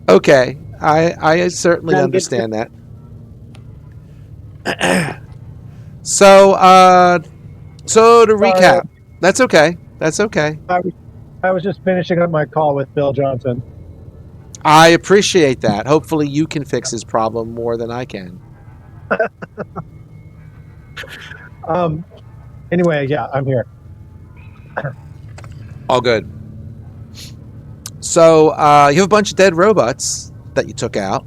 Okay, I certainly Trying to get understand that. So, so to Sorry, recap, that's okay. That's okay. I was just finishing up my call with Bill Johnson. I appreciate that. Hopefully, you can fix his problem more than I can. Um, anyway, yeah, I'm here. All good. So, you have a bunch of dead robots that you took out,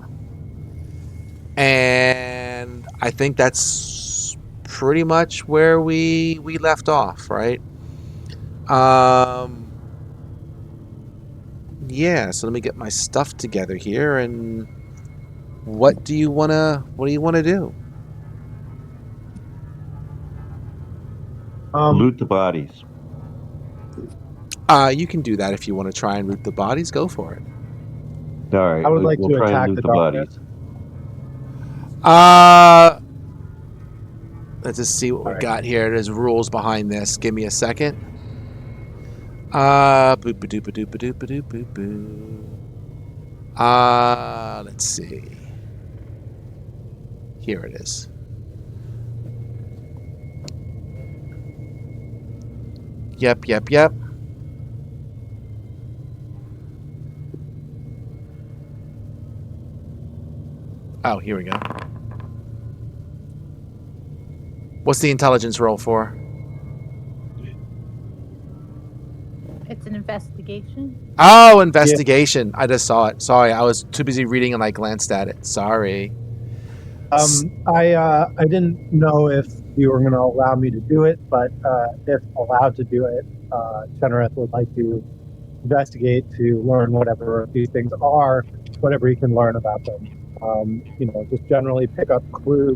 and I think that's pretty much where we left off, right? Um, yeah. So let me get my stuff together here, and what do you wanna do? Loot the bodies. You can do that if you want to try and loot the bodies. Go for it. All right, I would like we'll to try and attack loot the the darkness. bodies. Let's just see what we All right. got here. There's rules behind this. Give me a second. Boop ba doop ba doop ba doop ba doop boop boo. Let's see. Here it is. Yep. Oh, here we go. What's the intelligence roll for? It's an investigation. Oh, investigation. I just saw it. Sorry, I was too busy reading and I glanced at it. Sorry. I didn't know if you were going to allow me to do it, but if allowed to do it, Chenrith would like to investigate to learn whatever these things are, whatever he can learn about them. Just generally pick up clues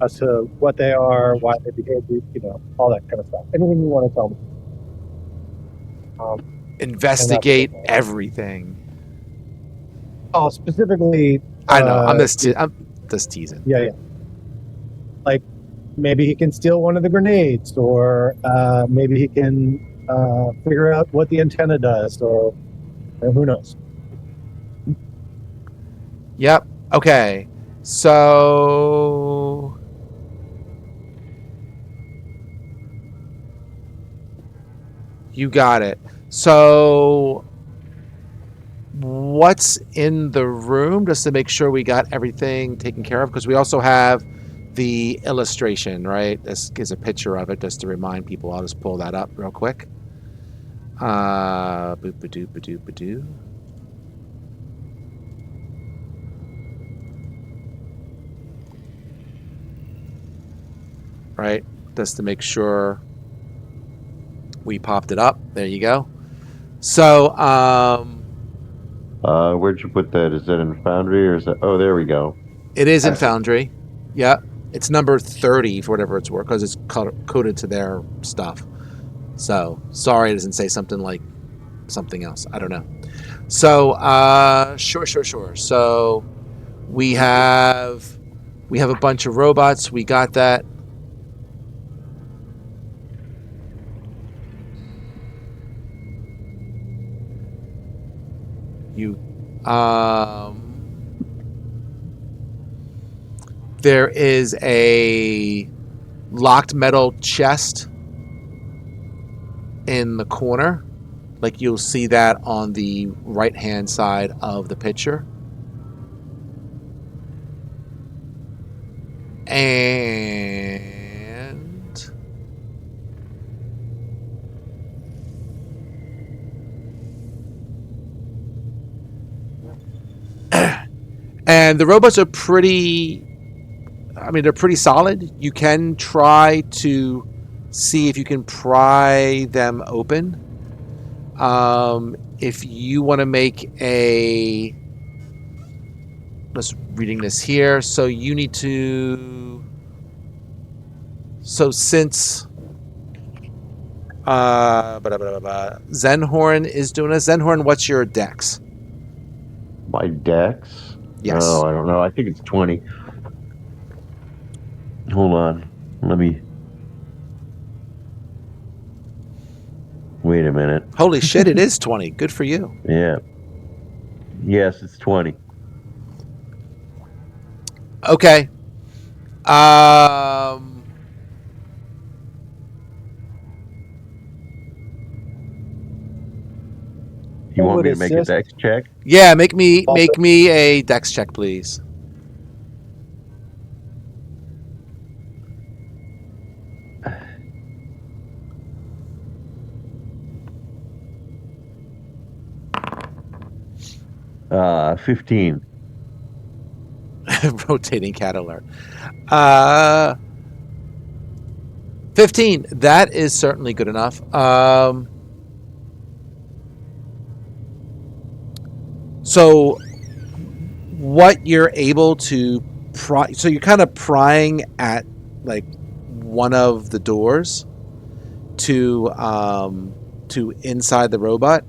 as to what they are, why they behave, all that kind of stuff. Anything you want to tell me. Investigate everything. Oh, specifically. I know. I'm just teasing. Yeah. Like maybe he can steal one of the grenades, or maybe he can figure out what the antenna does, or who knows. Yep. Okay. So you got it. So what's in the room, just to make sure we got everything taken care of? Because we also have the illustration, right? This is a picture of it, just to remind people. I'll just pull that up real quick. Boop ba doop ba doop ba doo. Right, just to make sure we popped it up. There you go. So, where'd you put that? Is that in Foundry or is that? Oh, there we go. It is in Foundry. Yeah, it's number 30 for whatever it's worth, because it's coded to their stuff. So sorry, it doesn't say something like something else. I don't know. So, sure. So we have a bunch of robots. We got that. There is a locked metal chest in the corner. Like, you'll see that on the right-hand side of the picture. And the robots are pretty, they're pretty solid. You can try to see if you can pry them open. If you want to make a, just reading this here, so you need to, so since Zenhorn is doing this. Zenhorn, what's your dex? My dex? Yes. Oh, I don't know. I think it's 20. Hold on. Let me. Wait a minute. Holy shit, it is 20. Good for you. Yeah. Yes, it's 20. Okay. You I want would me to make a assist. dex check? Yeah, make me Also- a dex check, please. Uh, 15. Rotating cat alert. 15. That is certainly good enough. So what you're able to so you're kind of prying at like one of the doors to inside the robot.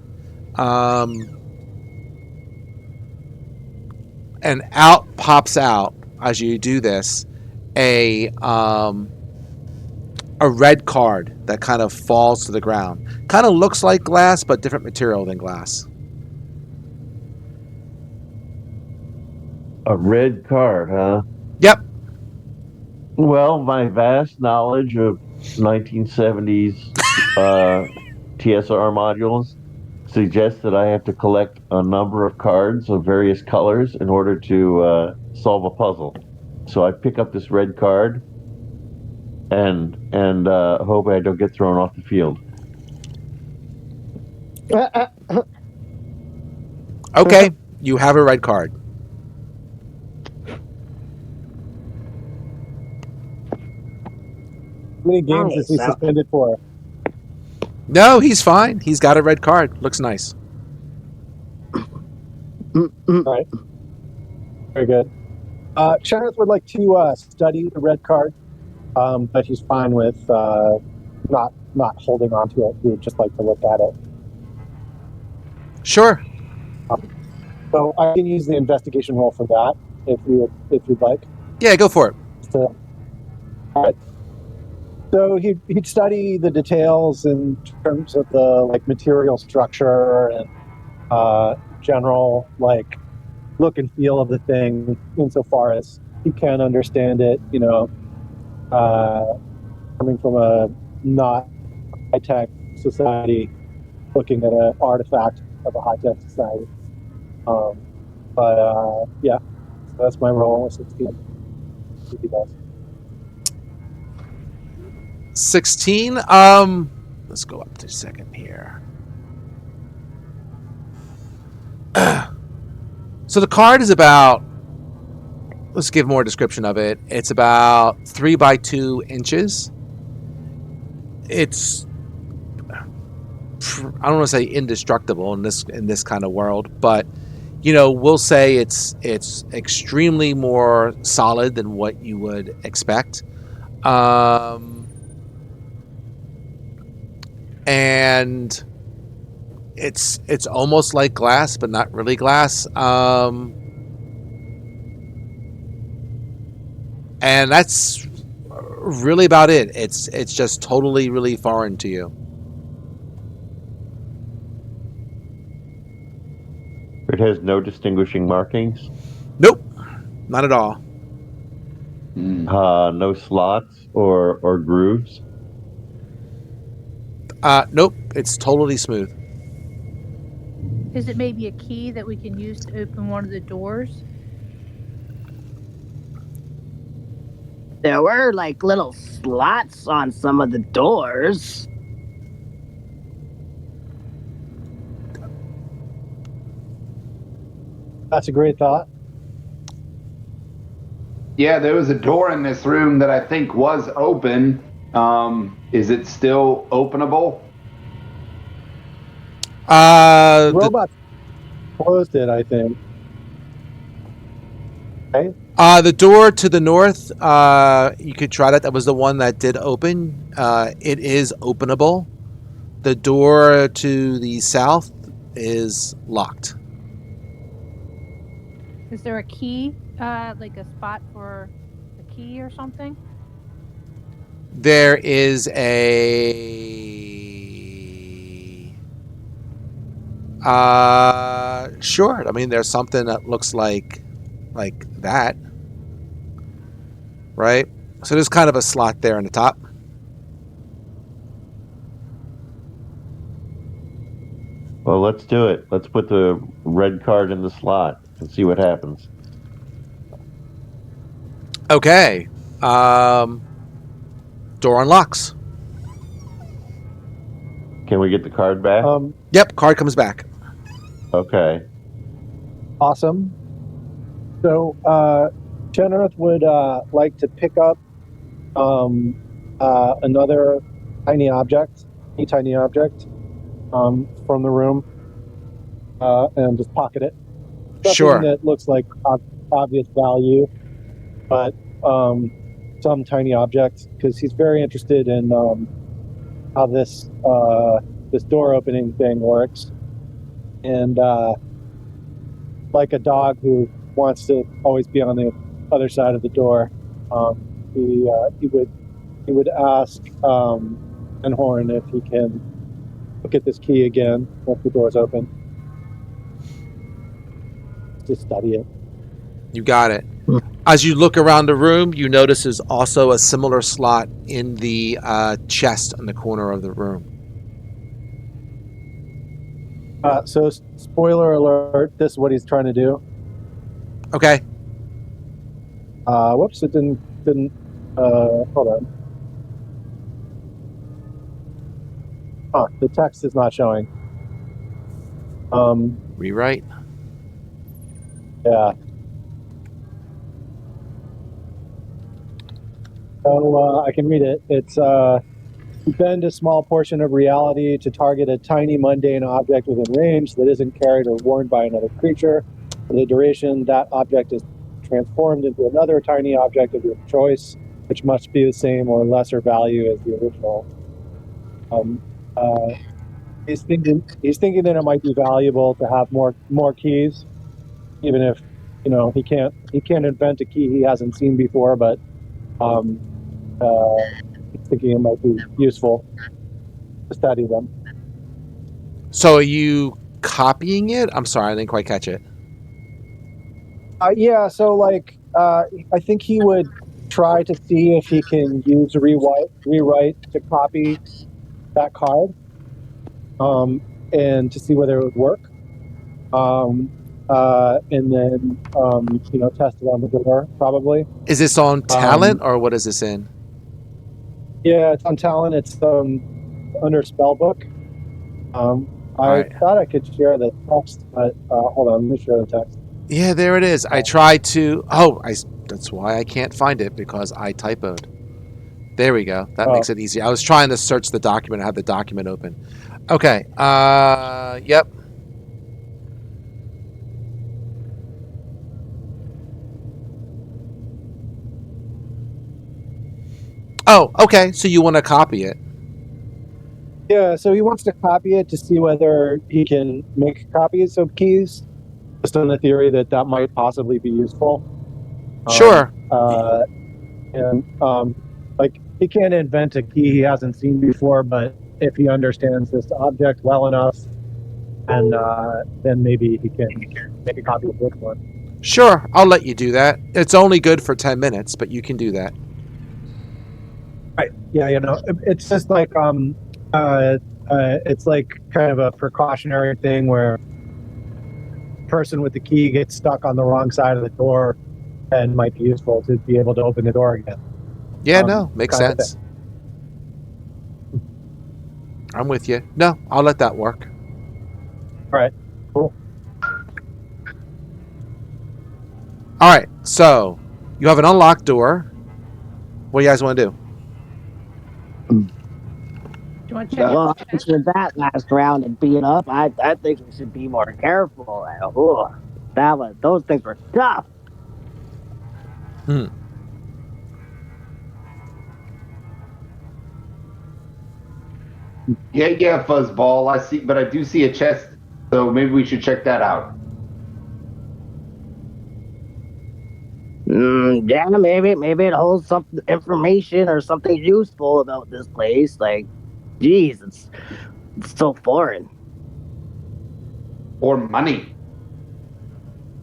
And out pops out as you do this a red card that kind of falls to the ground. Kind of looks like glass, but different material than glass. A red card, huh? Yep. Well, my vast knowledge of 1970s TSR modules suggests that I have to collect a number of cards of various colors in order to solve a puzzle. So I pick up this red card and hope I don't get thrown off the field. Okay. You have a red card. How many games is he suspended for? No, he's fine. He's got a red card. Looks nice. All right. Very good. Shareth would like to study the red card, but he's fine with not holding on to it. He would just like to look at it. Sure. So I can use the investigation roll for that if you'd like. Yeah, go for it. So, all right. So he'd study the details in terms of the like material structure and general like look and feel of the thing, insofar as he can understand it. You know, coming from a not high tech society, looking at an artifact of a high tech society. Yeah, so that's my role. A 16. See if he does. 16. Let's go up to second here. So the card is about, let's give more description of it. It's about 3 by 2 inches. It's, I don't want to say indestructible in this kind of world, but you know, we'll say it's extremely more solid than what you would expect. And it's almost like glass, but not really glass. And that's really about it. It's just totally really foreign to you. It has no distinguishing markings. Nope, not at all. No slots or grooves. Nope, it's totally smooth. Is it maybe a key that we can use to open one of the doors? There were like little slots on some of the doors. That's a great thought. Yeah, there was a door in this room that I think was open. Is it still openable? The robot closed it, I think. Okay. The door to the north, you could try that. That was the one that did open. It is openable. The door to the south is locked. Is there a key, like a spot for a key or something? There is Sure. I mean, there's something that looks like that, right? So there's kind of a slot there in the top. Well, let's do it. Let's put the red card in the slot and see what happens. Okay. Door unlocks. Can we get the card back? Yep, card comes back. Okay. Awesome. So, Chenrith would like to pick up another tiny object, from the room, and just pocket it. Something Sure. that looks like obvious value, but some tiny object, because he's very interested in how this door opening thing works, and like a dog who wants to always be on the other side of the door, he would ask Enhorn if he can look at this key again once the door's open. To study it. You got it. As you look around the room, you notice there's also a similar slot in the chest in the corner of the room. So, spoiler alert, this is what he's trying to do. Okay. Whoops, it didn't, hold on. Oh, the text is not showing. Rewrite. Yeah. So, I can read it. It's, bend a small portion of reality to target a tiny mundane object within range that isn't carried or worn by another creature. For the duration, that object is transformed into another tiny object of your choice, which must be the same or lesser value as the original. He's thinking that it might be valuable to have more keys, even if he can't invent a key he hasn't seen before, but he's thinking it might be useful to study them. So are you copying it? I'm sorry, I didn't quite catch it. Yeah, so I think he would try to see if he can use rewrite to copy that card, and to see whether it would work, and then test it on the door probably. Is this on talent or what is this in? Yeah, it's on talent. It's under spellbook. I thought I could share the text, but hold on, let me share the text. Yeah, there it is. I tried to. That's why I can't find it, because I typoed. There we go. That makes it easy. I was trying to search the document. I had the document open. Okay. Yep. Oh, okay. So you want to copy it? Yeah. So he wants to copy it to see whether he can make copies of keys, just on the theory that might possibly be useful. Sure. And he can't invent a key he hasn't seen before, but if he understands this object well enough, and then maybe he can make a copy of this one. Sure, I'll let you do that. It's only good for 10 minutes, but you can do that. Right. Yeah, it's just like it's like kind of a precautionary thing where a person with the key gets stuck on the wrong side of the door, and might be useful to be able to open the door again. Yeah, no, makes sense. I'm with you. No, I'll let that work. All right, cool. All right, so you have an unlocked door. What do you guys want to do? Do you want to check Well, after that last round and beat up, I think we should be more careful. Those things were tough. Yeah, Fuzzball. I see, but I do see a chest, so maybe we should check that out. Yeah, maybe it holds some information or something useful about this place. Like, geez, it's so foreign. Or money.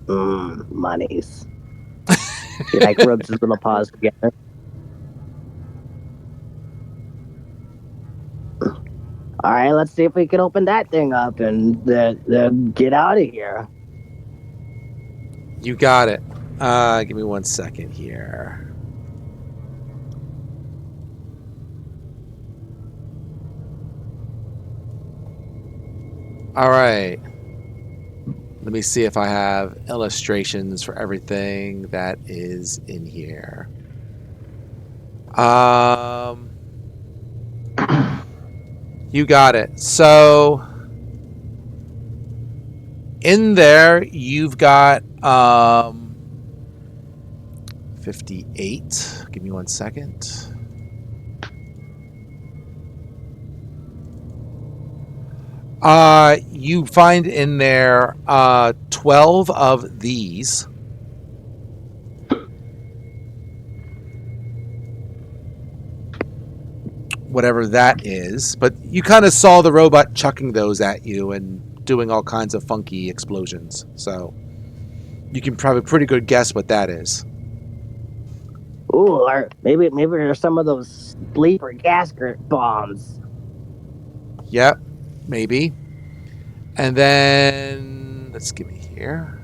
Monies. He like rubs his little paws together. All right, let's see if we can open that thing up and then get out of here. You got it. Give me 1 second here. All right. Let me see if I have illustrations for everything that is in here. You got it. So in there, you've got 58. Give me 1 second. You find in there 12 of these. Whatever that is. But you kind of saw the robot chucking those at you and doing all kinds of funky explosions. So you can probably pretty good guess what that is. Ooh, or maybe there's some of those sleeper gas bombs. Yep, maybe. And then let's give me here.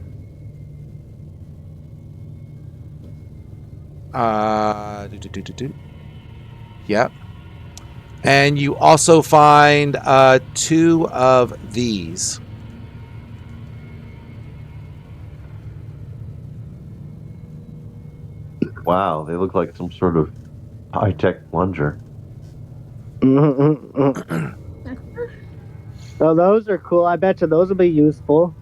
Yep. And you also find 2 of these. Wow, they look like some sort of high-tech plunger. Oh, those are cool. I bet you those will be useful.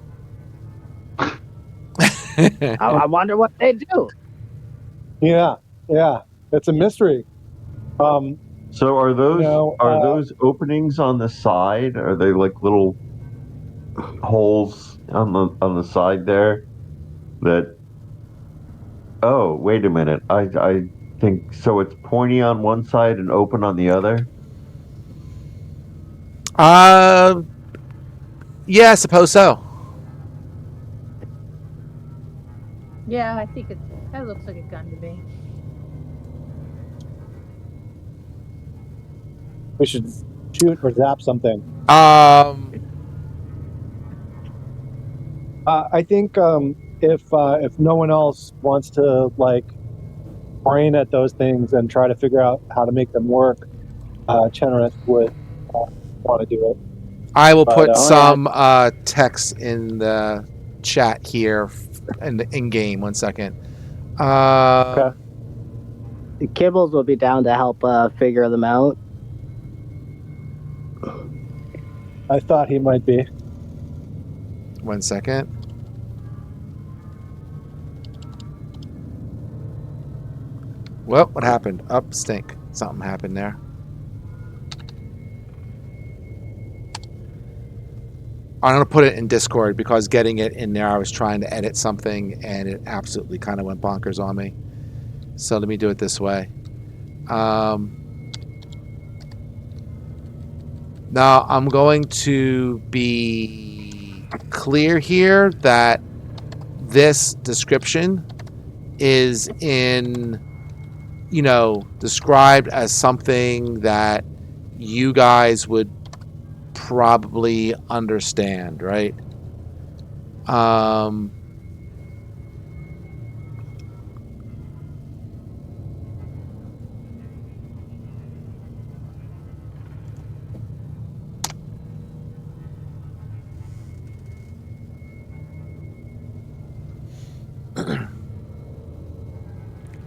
I wonder what they do. Yeah, it's a mystery. So are those No, those openings on the side? Are they like little holes on the side there? That. Oh, wait a minute. I think so. It's pointy on one side and open on the other. Yeah, I suppose so. Yeah, I think that looks like a gun to me. we should shoot or zap something. I think if no one else wants to like brain at those things and try to figure out how to make them work, Chenrith would want to do it. I will But, put some text in the chat here in game. 1 second. Okay. The Kibbles will be down to help figure them out. I thought he might be. 1 second. Well, what happened? Up, stink. Something happened there. I'm going to put it in Discord because getting it in there, I was trying to edit something and it absolutely kind of went bonkers on me. So let me do it this way. Now I'm going to be clear here that this description is described as something that you guys would probably understand, right?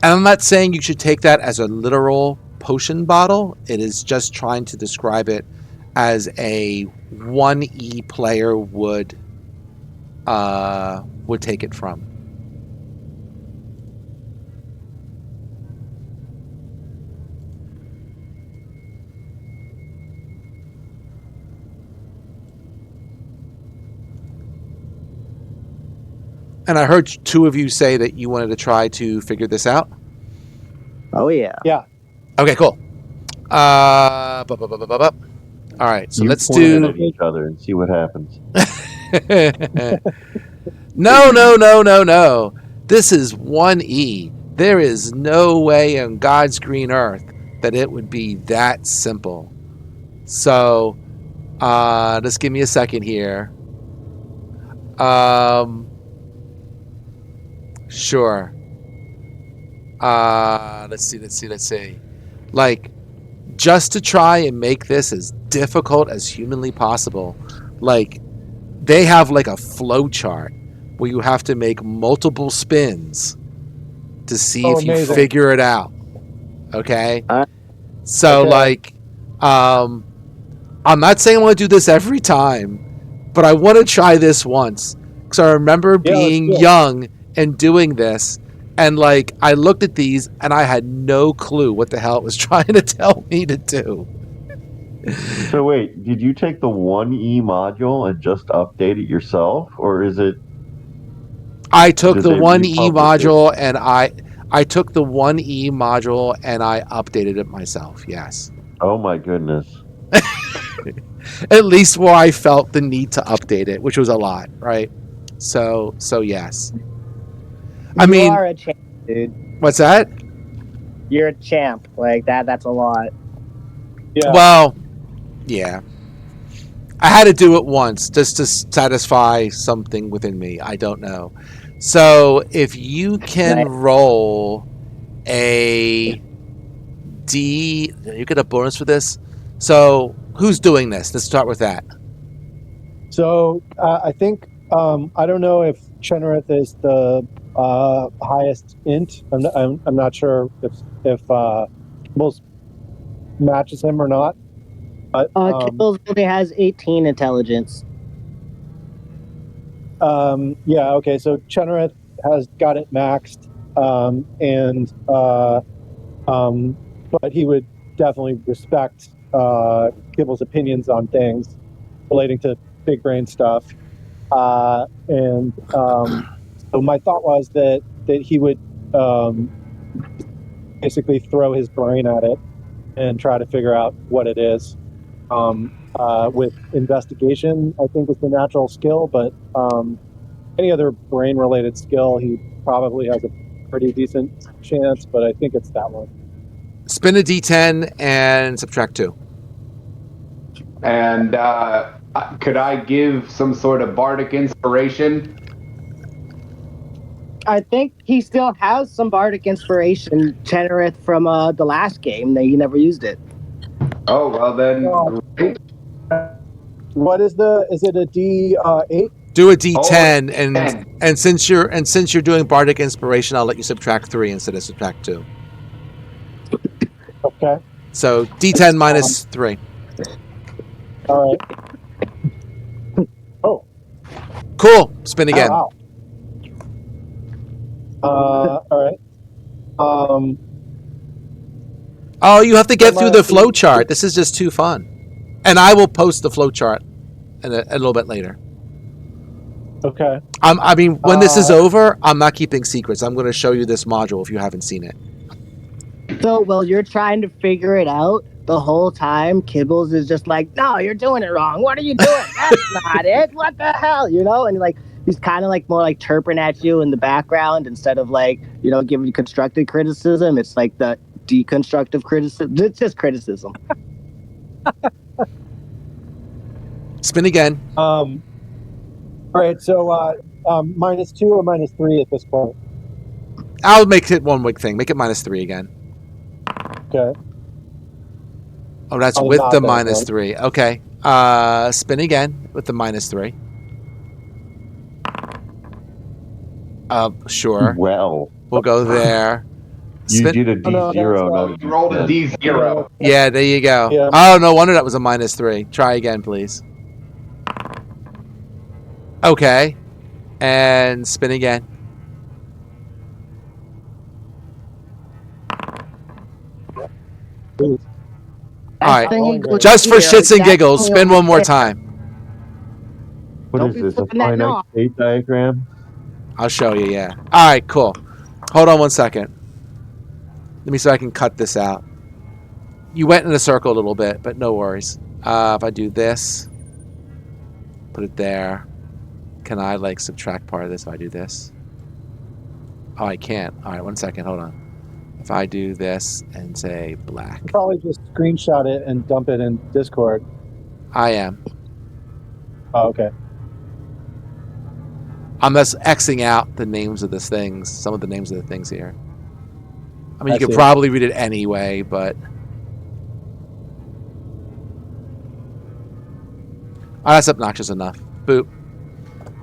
And I'm not saying you should take that as a literal potion bottle. It is just trying to describe it as a 1E player would take it from. And I heard 2 of you say that you wanted to try to figure this out. Oh yeah. Yeah. Okay, cool. All right, so You let's point it do. at each other and see what happens. No. This is 1E. There is no way on God's green earth that it would be that simple. So, just give me a second here. Sure. Let's see. Like, just to try and make this as difficult as humanly possible, like, they have like a flow chart where you have to make multiple spins to see if you amazing. figure it out. Okay? Uh, So, okay. like, I'm not saying I want to do this every time, but I want to try this once. Because I remember being let's do it. young and doing this, and, like, I looked at these, and I had no clue what the hell it was trying to tell me to do. So wait, did you take the 1E module and just update it yourself, or is it? I took Did the they 1E republish it? module, and I took the 1E module, and I updated it myself, yes. Oh my goodness! At least where I felt the need to update it, which was a lot, right? So yes. I you mean, are a champ, dude. what's that? You're a champ. Like that. That's a lot. Yeah. Well, yeah. I had to do it once just to satisfy something within me. I don't know. So if you can Nice. roll a D, you get a bonus for this. So who's doing this? Let's start with that. So I think I don't know if Chenrith is the highest int. I'm not sure if Kibbles matches him or not. But Kibbles only has 18 intelligence. yeah, okay. So Chenrith has got it maxed, but he would definitely respect Kibbles' opinions on things relating to big brain stuff. So my thought was that he would basically throw his brain at it and try to figure out what it is. With investigation, I think is the natural skill, but any other brain-related skill, he probably has a pretty decent chance, but I think it's that one. Spin a D10 and subtract 2. And could I give some sort of bardic inspiration? I think he still has some bardic inspiration, Chenrith, from the last game. That he never used it. Oh, well then. What is it a D8? Do a D10, Oh, and 10. and since you're doing bardic inspiration, I'll let you subtract 3 instead of subtract 2. Okay. So D10 minus 3. All right. Oh. Cool. Spin again. Wow. All right. Oh, you have to get through the flow chart. This is just too fun. And I will post the flow chart a little bit later. Okay. I mean, when this is over, I'm not keeping secrets. I'm going to show you this module if you haven't seen it. So while you're trying to figure it out, the whole time Kibbles is just like, "No, you're doing it wrong. What are you doing? That's not it. What the hell?" You know, and like he's kind of like more like chirping at you in the background instead of like, you know, giving you constructive criticism. It's like the deconstructive criticism. It's just criticism. Spin again. All right. So -2 or -3 at this point. I'll make it one week thing. Make it -3 again. Okay. Oh, that's I'll with not the that one. -3. Okay. Spin again with the -3. Sure. Well, We'll go there. you did a D0, no, not a You rolled a D10. D0. Yeah, there you go. Yeah. Oh, no wonder that was a -3. Try again, please. Okay. And spin again. Ooh. All right. Thing goes Just for here, shits and that's giggles, only spin on one more my- time. What Don't is be this? A flipping that finite knob. state diagram? I'll show you, yeah. All right, cool. Hold on one second. Let me see if I can cut this out. You went in a circle a little bit, but no worries. If I do this, put it there. Can I like subtract part of this if I do this? Oh, I can't. All right, 1 second. Hold on. If I do this and say black, Probably just screenshot it and dump it in Discord. I am. Oh, okay. I'm just Xing out the names of the things, some of the names of the things here. I mean, you I could see. probably read it anyway, but that's obnoxious enough. Boop.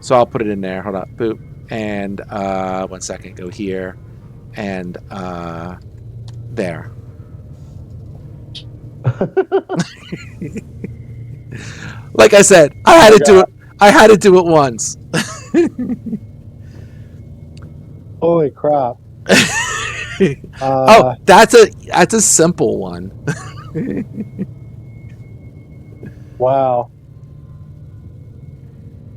So I'll put it in there. Hold up. Boop. And 1 second. Go here. And there. Like I said, I had to do it. I had to do it once. Holy crap. Oh, that's a simple one. Wow.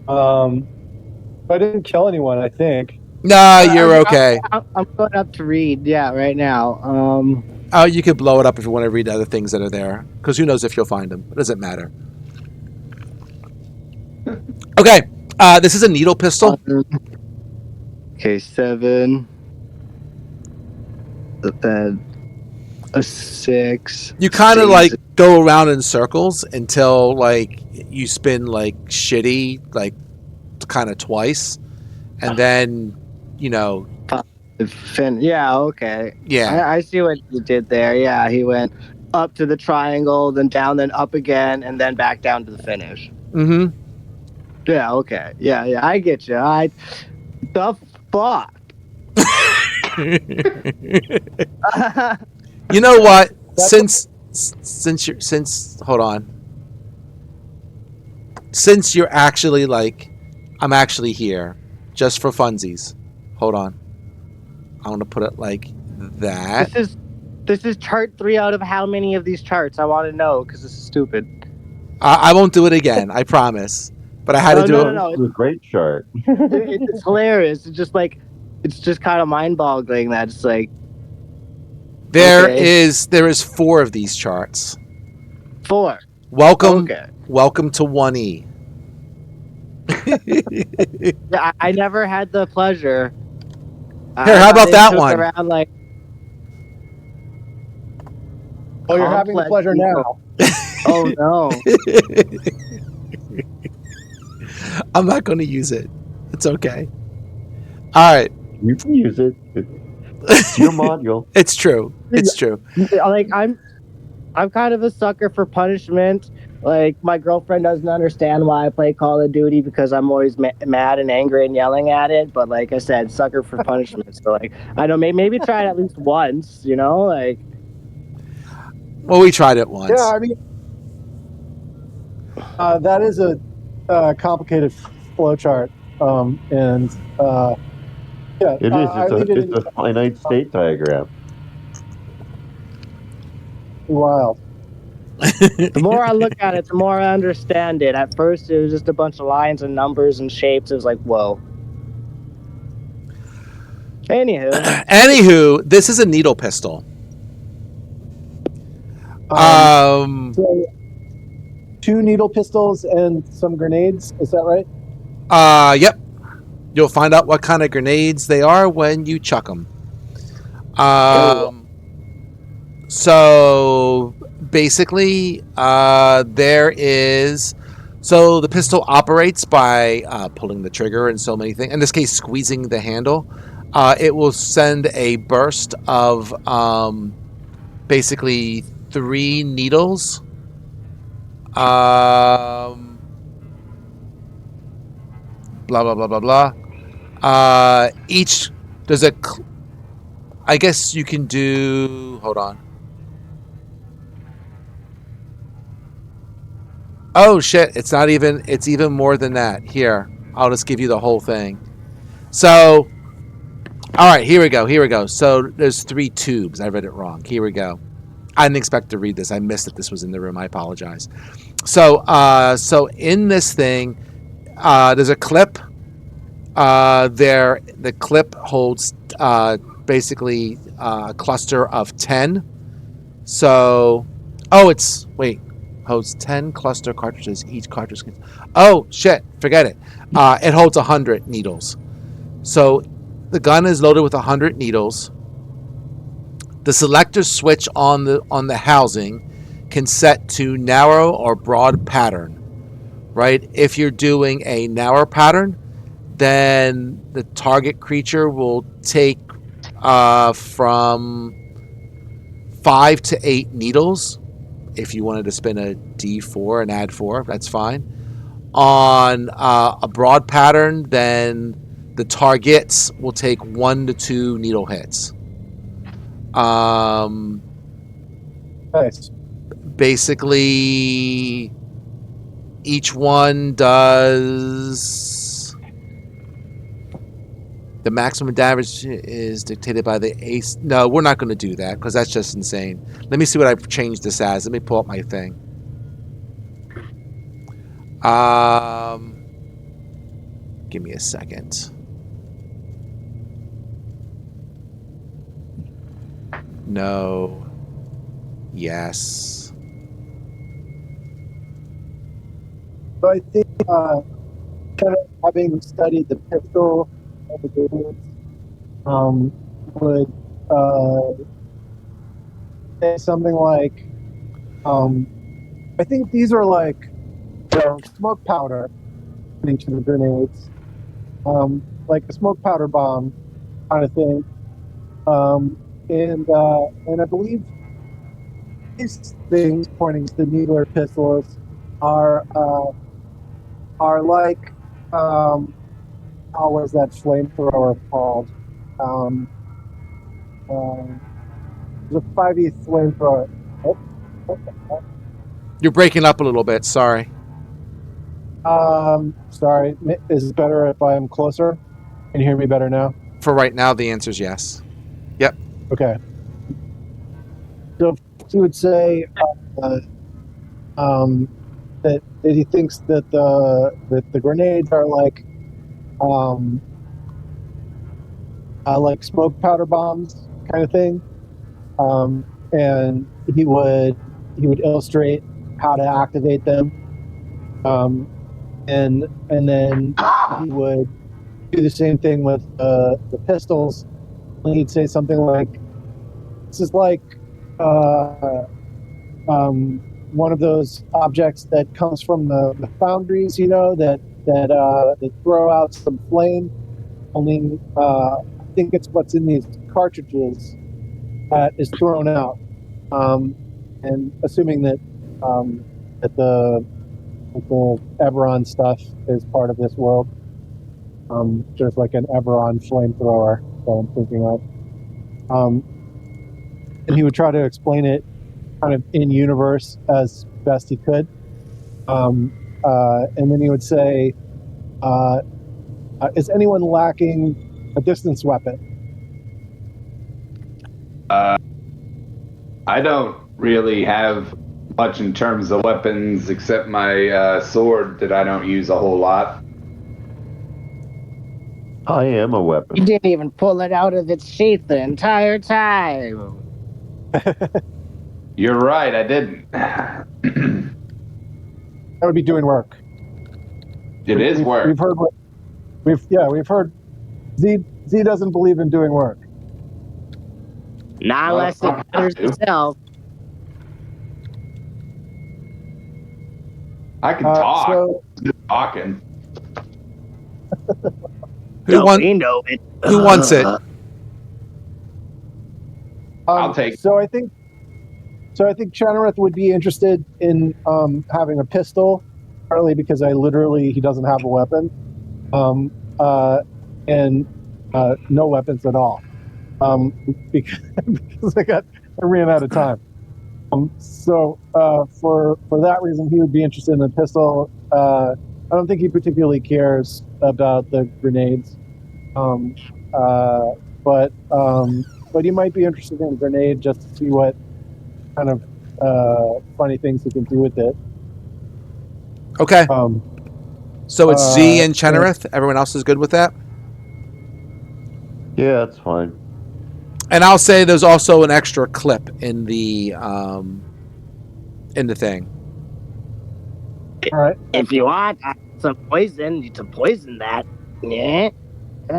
I didn't kill anyone, I think. Nah, you're okay. I'm going up to read. Yeah, right now. Oh, you could blow it up if you want to read the other things that are there. Because who knows if you'll find them. It doesn't matter. Okay. This is a needle pistol. Okay, 7. Then a 6. You kind of like go around in circles until like you spin like shitty, like kind of twice. And then, you know. Yeah, okay. Yeah. I see what you did there. Yeah, he went up to the triangle, then down, then up again, and then back down to the finish. Mm-hmm. Yeah, okay. Yeah, I get you. The fuck? You know what? Since hold on. Since you're actually like, I'm actually here, just for funsies. Hold on. I want to put it like that. This is chart 3 out of how many of these charts? I want to know because this is stupid. I won't do it again. I promise. But I had to do it. No. It's a great chart. It's hilarious. It's just kind of mind-boggling that it's like there is 4 of these charts. 4. Welcome Okay. Welcome to 1E. Yeah, I never had the pleasure. Here, how about that one? Around, like, Oh, you're having the pleasure now. Oh no. I'm not going to use it. It's okay. All right. You can use it. It's your module. It's true. It's true. Like I'm kind of a sucker for punishment. Like my girlfriend doesn't understand why I play Call of Duty because I'm always mad and angry and yelling at it. But like I said, sucker for punishment. So like I don't maybe try it at least once. You know, like. Well, we tried it once. Yeah, I mean, that is a complicated flowchart, and yeah, It is. It's a finite state diagram. Wild. The more I look at it, the more I understand it. At first, it was just a bunch of lines and numbers and shapes. It was like, whoa. Anywho, this is a needle pistol. So 2 needle pistols and some grenades. Is that right? Yep. You'll find out what kind of grenades they are when you chuck them. So basically, there is. So the pistol operates by pulling the trigger and so many things. In this case, squeezing the handle. It will send a burst of basically 3 needles. Blah blah blah blah blah. Each there's a. I guess you can do. Hold on. Oh shit! It's not even. It's even more than that. Here, I'll just give you the whole thing. So, all right, here we go. Here we go. So there's 3 tubes. I read it wrong. Here we go. I didn't expect to read this. I missed that this was in the room. I apologize. So, so in this thing, there's a clip. The clip holds basically a cluster of 10. So, wait. holds 10 cluster cartridges. Each cartridge can... Oh, shit. Forget it. It holds 100 needles. So the gun is loaded with 100 needles. The selector switch on the housing can set to narrow or broad pattern. Right? If you're doing a narrow pattern, then the target creature will take from 5 to 8 needles. If you wanted to spin a D4 and add 4, that's fine. On a broad pattern, then the targets will take 1 to 2 needle hits. Nice. Basically, each one does... The maximum damage is dictated by the ace. No, we're not going to do that because that's just insane. Let me see what I've changed this as. Let me pull up my thing. Give me a second. No. Yes. So I think kind of having studied the pistol and the grenades, would say something like, I think these are like smoke powder into the grenades, like a smoke powder bomb kind of thing, and I believe these things pointing to the needler pistols are like what is that flamethrower called? There's a 5e flamethrower. You're breaking up a little bit. Sorry. Sorry. Is it better if I'm closer? Can you hear me better now? For right now, the answer is yes. Yep. Okay. So he would say that he thinks that the grenades are like smoke powder bombs kind of thing, and he would illustrate how to activate them, and then he would do the same thing with the pistols. And he'd say something like, "This is like one of those objects that comes from the foundries, that throw out some flame. Only I think it's what's in these cartridges that is thrown out." And assuming that the Everon stuff is part of this world, there's like an Everon flamethrower that I'm thinking of. And he would try to explain it kind of in universe as best he could. And then he would say, is anyone lacking a distance weapon? I don't really have much in terms of weapons except my sword that I don't use a whole lot. I am a weapon. You didn't even pull it out of its sheath the entire time. You're right, I didn't. That would be doing work. It is work. We've heard we've heard Z doesn't believe in doing work. Not unless it matters itself. I can talk. So, Just talking. Who wants it? I'll take. So I think Chenoweth would be interested in having a pistol, partly because he doesn't have a weapon, and no weapons at all, because I ran out of time. So for that reason, he would be interested in a pistol. I don't think he particularly cares about the grenades, but he might be interested in a grenade just to see what kind of funny things he can do with it. Okay. So it's Z and Chenoweth. Everyone else is good with that? Yeah, that's fine. And I'll say there's also an extra clip in the thing. All right. If you want some poison, to poison that. Yeah. He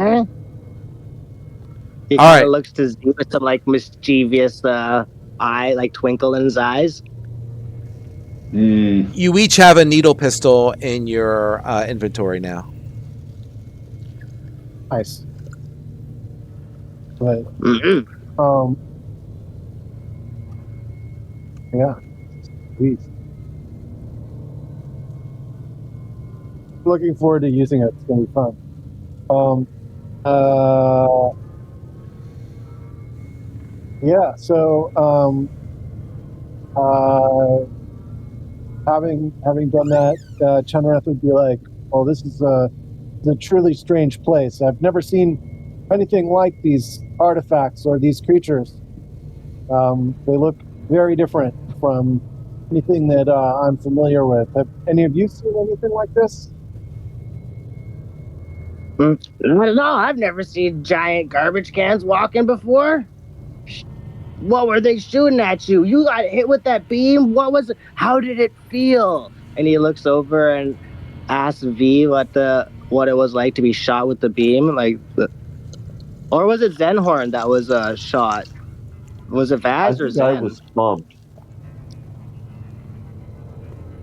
All kind right. of looks to Z with some like mischievous eye, like twinkle in his eyes. You each have a needle pistol in your inventory now. Nice. But Mm-hmm. yeah, sweet. Looking forward to using it. It's gonna be fun. Yeah. So having done that, Chenreth would be like, "Well, this is a truly strange place. I've never seen anything like these artifacts or these creatures. They look very different from anything that I'm familiar with. Have any of you seen anything like this?" No, I've never seen giant garbage cans walking before. What were they shooting at you? You got hit with that beam? What was it? How did it feel? And he looks over and asks V what it was like to be shot with the beam, or was it Zenhorn that was shot? Was it I Vaz or think I Zen? was slumped.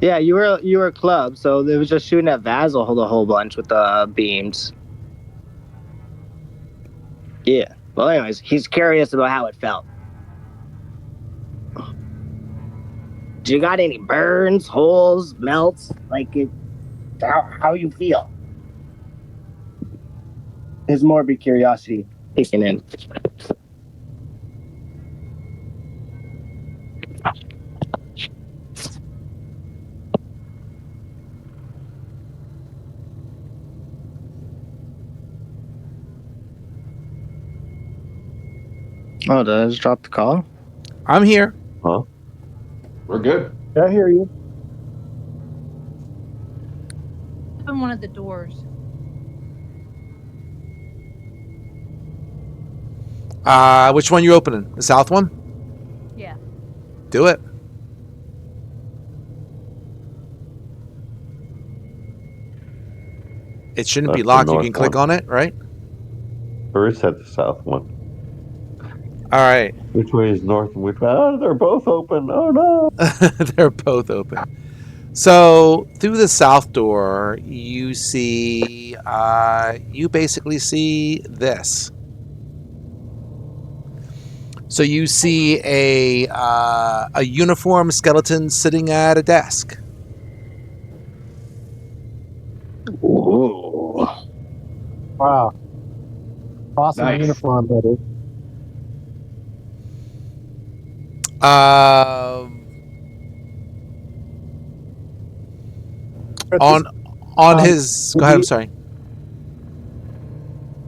Yeah, you were club, so it was just shooting at Vaz a whole bunch with the beams. Yeah. Well, anyways, he's curious about how it felt. Do you got any burns, holes, melts? Like it? How you feel? His morbid curiosity kicking in. Oh, did I just drop the call? I'm here. Huh? We're good. Yeah, I hear you. Open one of the doors. Which one you opening? The south one? Yeah. Do it. It shouldn't be That's the locked. You north can click one. on it, right? Or is that the south one? All right. Which way is north and which way? Oh, they're both open. Oh no! They're both open. So through the south door, you see, you basically see this. So you see a uniformed skeleton sitting at a desk. Ooh. Wow. Awesome Nice. uniform, buddy. On his. Go ahead. I'm sorry.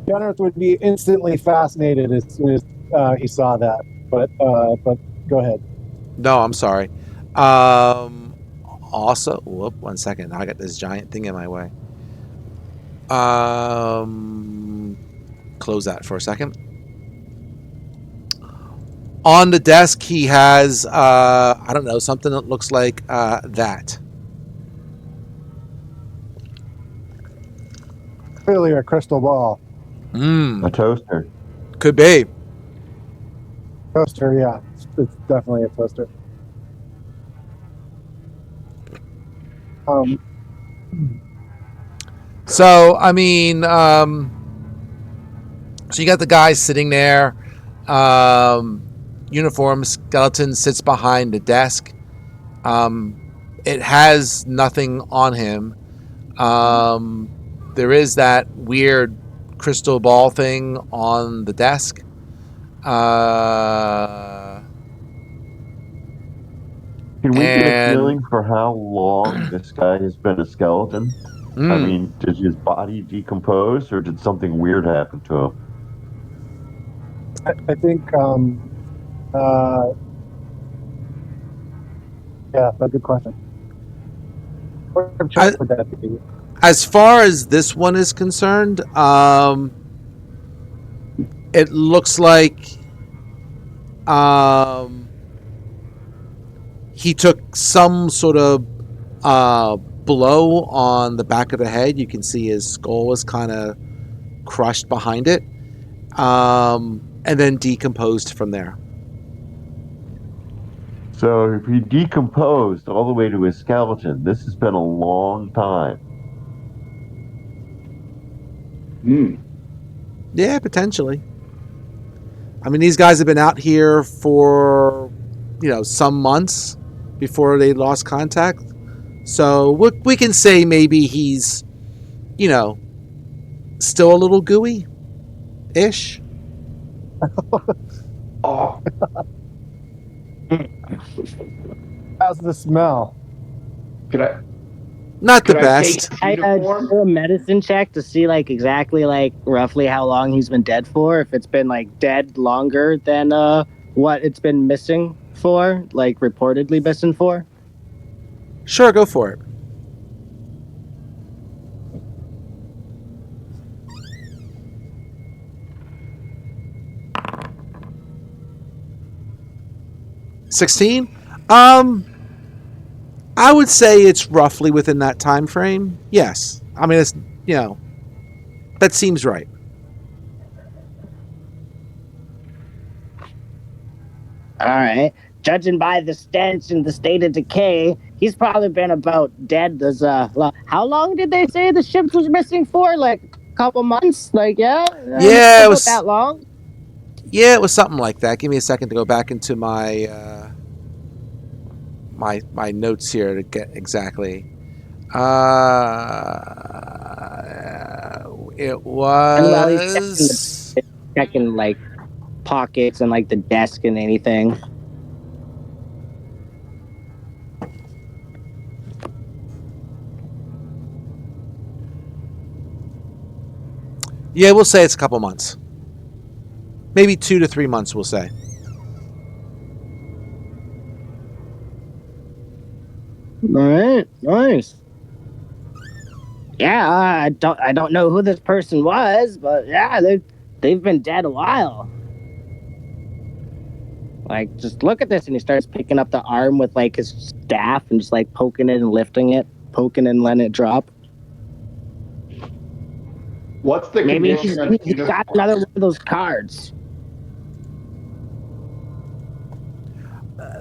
Chenreth would be instantly fascinated as soon as he saw that. But go ahead. No, I'm sorry. Also, whoop. 1 second. Now I got this giant thing in my way. Close that for a second. On the desk, he has, I don't know, something that looks like that. Clearly a crystal ball. A toaster. Could be. Toaster, yeah. It's definitely a toaster. So, I mean, so you got the guy sitting there. Uniform skeleton sits behind the desk. It has nothing on him. There is that weird crystal ball thing on the desk. Can we get a feeling for how long this guy has been a skeleton? I mean, did his body decompose or did something weird happen to him? I think, yeah, that's a good question. What chance would that be? As far as this one is concerned, it looks like he took some sort of blow on the back of the head. You can see his skull was kind of crushed behind it, and then decomposed from there. So if he decomposed all the way to his skeleton, this has been a long time. Yeah, potentially. I mean, these guys have been out here for, some months before they lost contact. So we can say maybe he's, still a little gooey-ish. Oh, How's the smell? could I? Not the Could I take best. his I uniform? do a medicine check to see exactly roughly how long he's been dead for. If it's been dead longer than what it's been missing for, reportedly missing for. Sure, go for it. $16. I would say it's roughly within that time frame. Yes. I mean, it's that seems right. All right. Judging by the stench and the state of decay, he's probably been about dead as how long did they say the ship was missing for? A couple months? Yeah, about it was that long. Yeah, it was something like that. Give me a second to go back into my my notes here to get exactly. It And while he's was. checking pockets and the desk and anything. Yeah, we'll say it's a couple months. Maybe 2 to 3 months, we'll say. All right, nice. Yeah, I don't know who this person was, but yeah, they've been dead a while. Just look at this, and he starts picking up the arm with his staff and just poking it and lifting it, poking and letting it drop. What's the Maybe condition of he's got another one of those cards.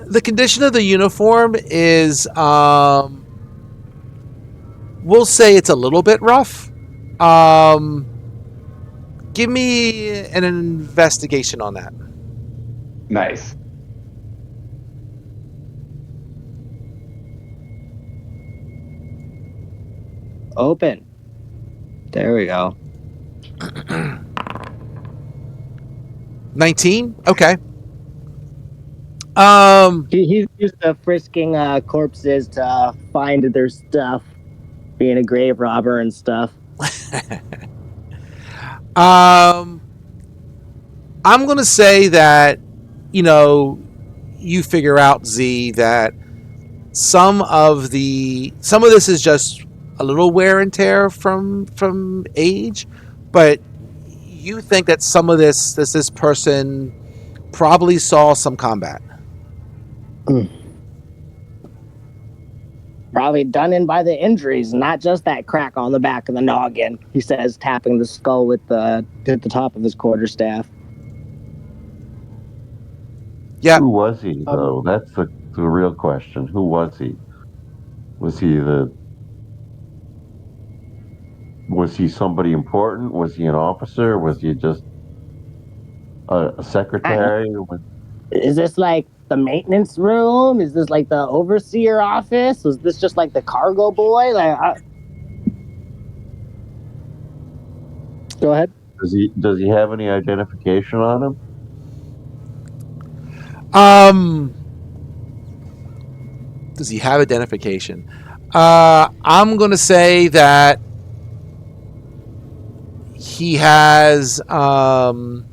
The condition of the uniform is, we'll say it's a little bit rough. Give me an investigation on that. Nice. Open. There we go. 19? Okay. He's used to frisking corpses to find their stuff, being a grave robber and stuff. I'm gonna say that, you figure out, Z, that some of this is just a little wear and tear from age, but you think that some of this person probably saw some combat. Probably done in by the injuries, not just that crack on the back of the noggin, he says, tapping the skull with the top of his quarterstaff. Yeah. Who was he, though? That's the real question. Who was he? Was he somebody important? Was he an officer? Was he just a secretary? Is this the maintenance room? Is this the overseer office? Was this just the cargo boy? Go ahead. Does he have any identification on him? Does he have identification? I'm gonna say that he has. Well,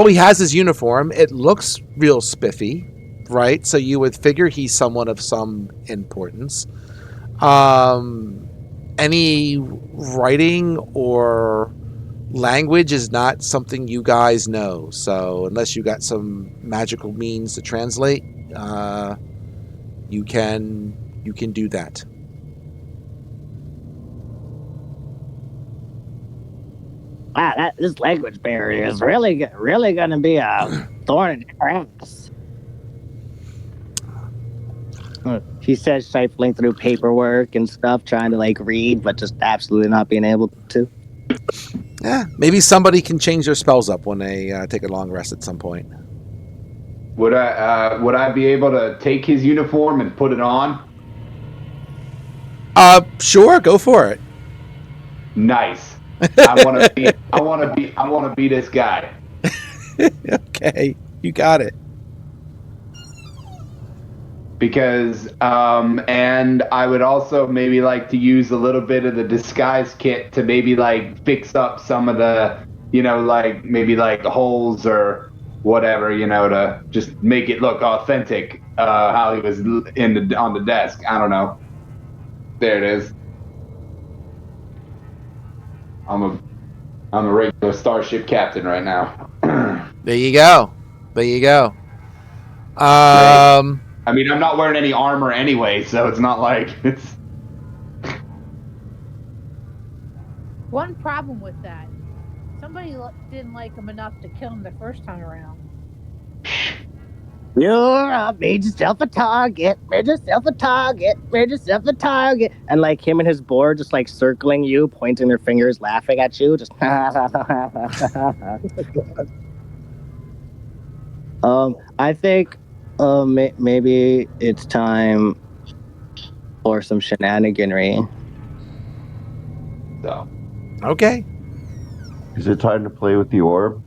he has his uniform. It looks real spiffy, right? So you would figure he's someone of some importance. Any writing or language is not something you guys know. So unless you got some magical means to translate, you can do that. Wow, this language barrier is really going to be a thorn in your ass. He says, siphoning through paperwork and stuff, trying to like read, but just absolutely not being able to. Yeah, maybe somebody can change their spells up when they take a long rest at some point. Would I be able to take his uniform and put it on? Sure, go for it. Nice. I want to be this guy. Okay, you got it. Because and I would also maybe like to use a little bit of the disguise kit to maybe like fix up some of the, like maybe like holes or whatever, to just make it look authentic, how he was on the desk. I don't know. There it is. I'm a regular starship captain right now. There you go. I mean, I'm not wearing any armor anyway, so it's not like it's. One problem with that, somebody didn't like him enough to kill him the first time around. You're up, made yourself a target, and like him and his board just like circling you, pointing their fingers, laughing at you, just I think maybe it's time for some shenaniganry. So. Okay. Is it time to play with the orb?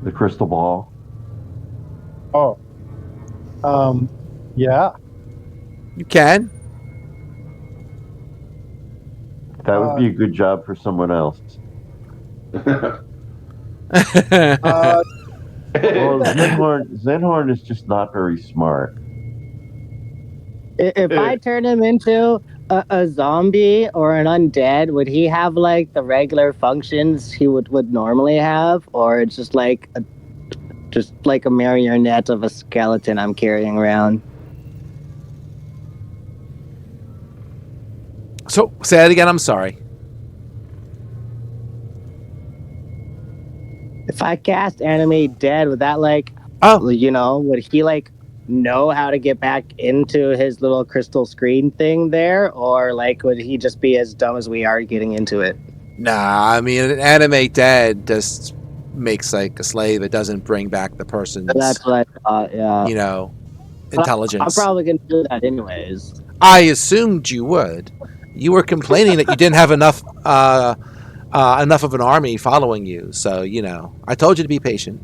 The crystal ball? Oh. Yeah. You can. That would be a good job for someone else. Well, Zenhorn is just not very smart. If I turn him into a zombie or an undead, would he have like the regular functions he would normally have, or it's just like a marionette of a skeleton I'm carrying around? So say that again. I'm sorry. If I cast Animate Dead, would that like, would he like know how to get back into his little crystal screen thing there, or like would he just be as dumb as we are getting into it? Nah, I mean, an Animate Dead just makes like a slave. It doesn't bring back the person's. That's what I thought. Yeah. Intelligence. I'm probably gonna do that anyways. I assumed you would. You were complaining that you didn't have enough of an army following you, so I told you to be patient.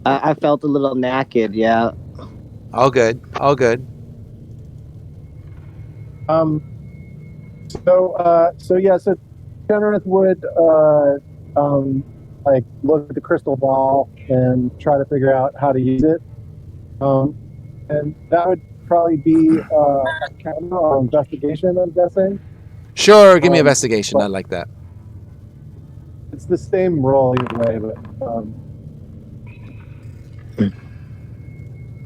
I felt a little knackered. Yeah. All good. So Genereth would like look at the crystal ball and try to figure out how to use it. And that would probably be investigation, I'm guessing. Sure, give me investigation. I like that. It's the same roll either way, but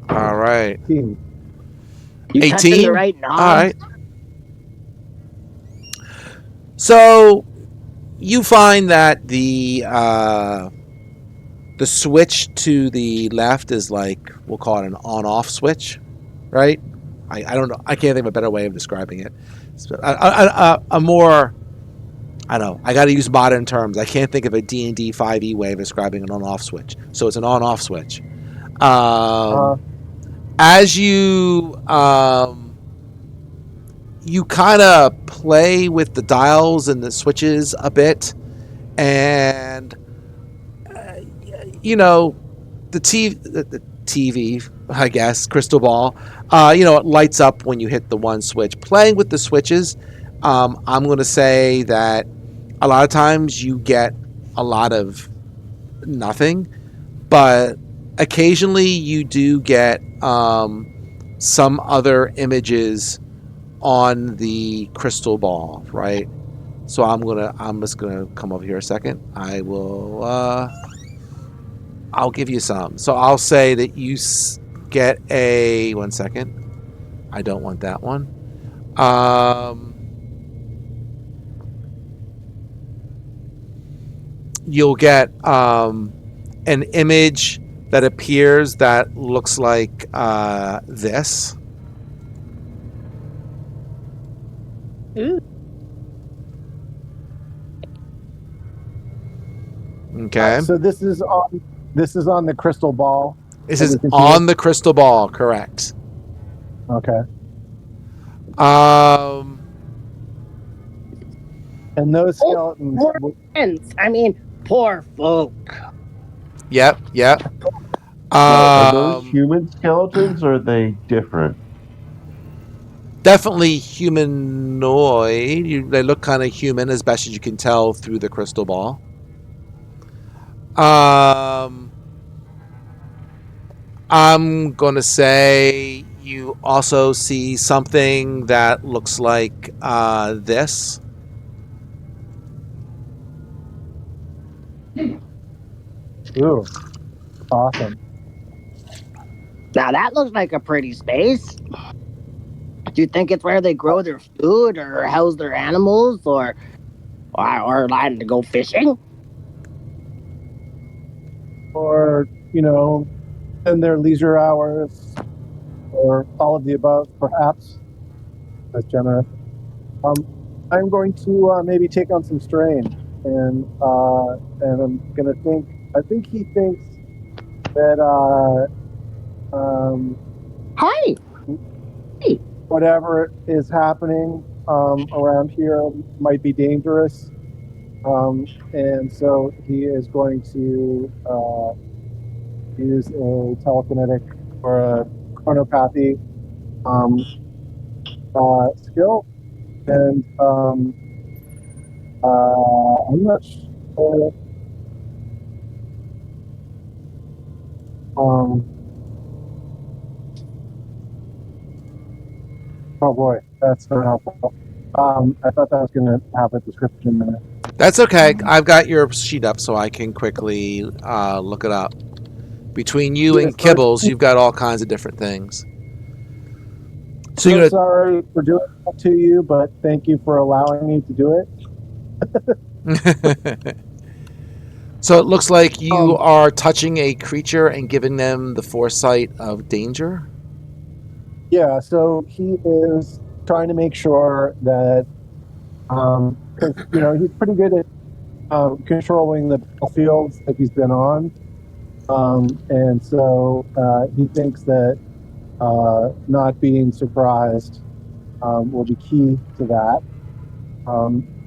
all right. 18. You 18? The right knob. All right. So you find that the switch to the left is like, we'll call it an on-off switch, right? I don't know. I can't think of a better way of describing it. A more, I don't know. I got to use modern terms. I can't think of a D&D 5e way of describing an on-off switch. So it's an on-off switch. As you kind of play with the dials and the switches a bit, and the TV, I guess, crystal ball, it lights up when you hit the one switch. Playing with the switches, I'm going to say that a lot of times you get a lot of nothing, but occasionally you do get some other images on the crystal ball, right? So I'm just gonna come over here a second. I'll give you some. So I'll say that you get a 1 second. I don't want that one. you'll get an image that appears that looks like this. Ooh. Okay. So this is on the crystal ball. This of is the computer? on the crystal ball, correct. Okay. And those skeletons. Poor friends. I mean, poor folk. Yep. Are those human skeletons or are they different? Definitely humanoid. They look kind of human as best as you can tell through the crystal ball. I'm going to say you also see something that looks like this. Ooh, awesome. Now that looks like a pretty space. Do you think it's where they grow their food or house their animals or land to go fishing? Or, in their leisure hours, or all of the above, perhaps. That's generous. I'm going to maybe take on some strain, and I'm going to think. I think he thinks that Hey, whatever is happening around here might be dangerous, and so he is going to use a telekinetic or a chronopathy skill, and I'm not sure. Oh boy, that's not helpful. I thought that was going to have a description in it. That's okay. I've got your sheet up so I can quickly look it up. Between you and Kibbles, you've got all kinds of different things. So I'm sorry for doing that to you, but thank you for allowing me to do it. So it looks like you are touching a creature and giving them the foresight of danger? Yeah, so he is trying to make sure that, because, he's pretty good at controlling the battlefields that he's been on. And so he thinks that not being surprised will be key to that.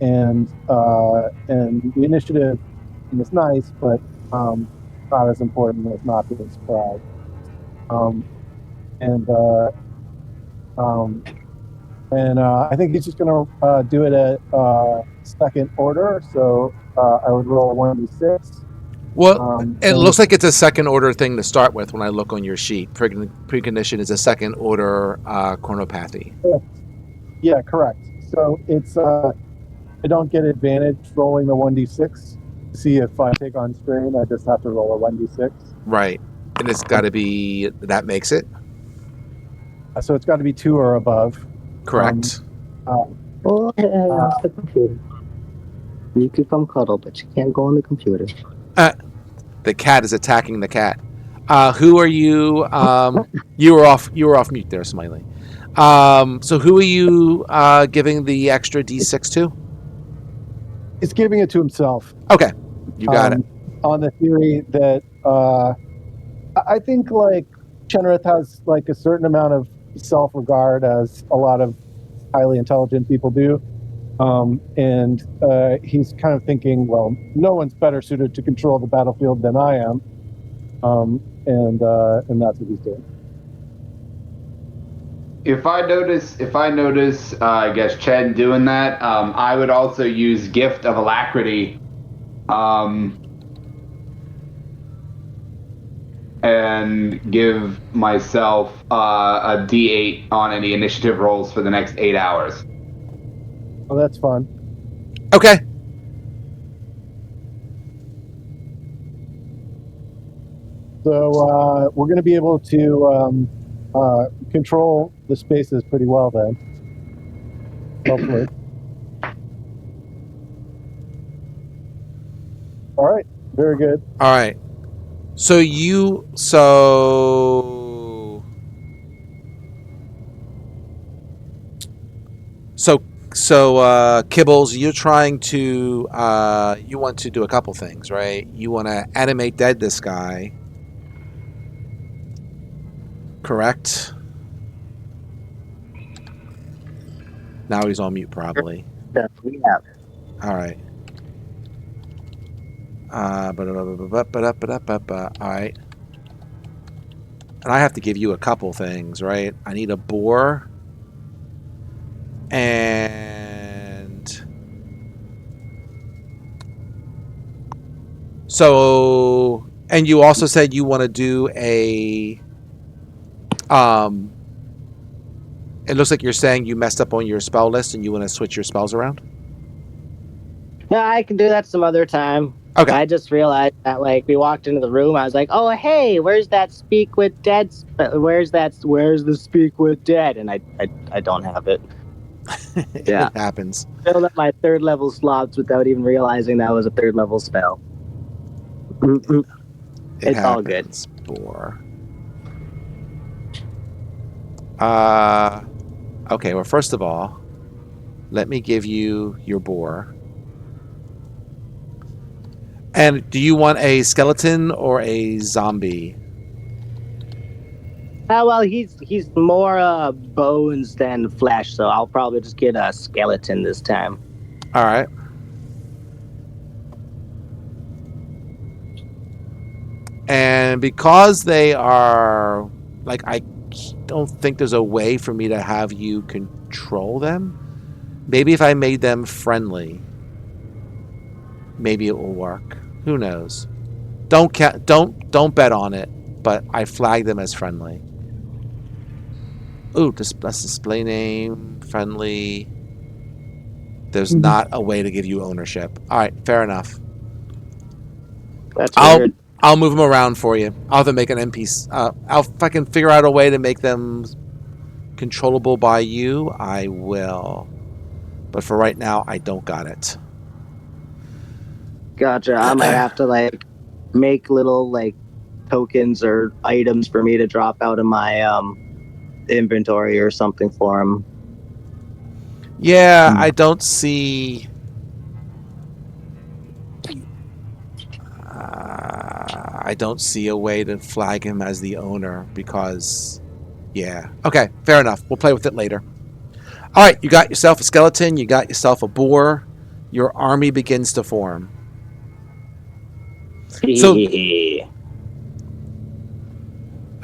And the initiative is nice, but not as important as not being surprised. And I think he's just going to do it at second order. So I would roll a 1d6. Well, it looks like it's a second order thing to start with when I look on your sheet. Precondition is a second order chronopathy. Yeah, correct. So it's I don't get advantage rolling the 1d6. See if I take on strain, I just have to roll a 1d6. Right. And it's got to be, that makes it? So it's got to be 2 or above. Correct. Off the computer. You can come cuddle, but you can't go on the computer. The cat is attacking the cat. Who are you? You were off mute there, Smiley. So who are you giving the extra D6 to? He's giving it to himself. Okay, you got it. On the theory that I think like Chenrith has like a certain amount of self-regard, as a lot of highly intelligent people do. And he's kind of thinking, well, no one's better suited to control the battlefield than I am. And that's what he's doing. If I notice, I guess Chen doing that, I would also use Gift of Alacrity, and give myself a D8 on any initiative rolls for the next 8 hours. Oh, that's fun. Okay. So we're going to be able to control the spaces pretty well then. Hopefully. All right. Very good. All right. So Kibbles, you're trying to you want to do a couple things, right? You want to animate dead this guy, correct? Now he's on mute, probably. Yeah. All right. All right. And I have to give you a couple things, right? I need a boar, and so, and you also said you want to do a it looks like you're saying you messed up on your spell list and you want to switch your spells around. No, I can do that some other time. Okay. I just realized that, like, we walked into the room. I was like, "Oh, hey, where's that speak with dead? Where's the speak with dead?" And I don't have it. Yeah. It happens. Filled up my 3rd level slots without even realizing that was a 3rd level spell. It's all good. Boar. Okay. Well, first of all, let me give you your boar. And do you want a skeleton or a zombie? Well, he's more bones than flesh, so I'll probably just get a skeleton this time. All right. And because they are, like, I don't think there's a way for me to have you control them. Maybe if I made them friendly, maybe it will work. Who knows? Don't bet on it, but I flag them as friendly. Ooh, let's display name, friendly. There's not a way to give you ownership. All right, fair enough. That's weird. I'll move them around for you. I'll have to make an NPC. If I can figure out a way to make them controllable by you, I will. But for right now, I don't got it. Gotcha. I might have to, like, make little, like, tokens or items for me to drop out of my inventory or something for him. Yeah, I don't see. I don't see a way to flag him as the owner because, yeah. Okay, fair enough. We'll play with it later. All right, you got yourself a skeleton. You got yourself a boar. Your army begins to form. So,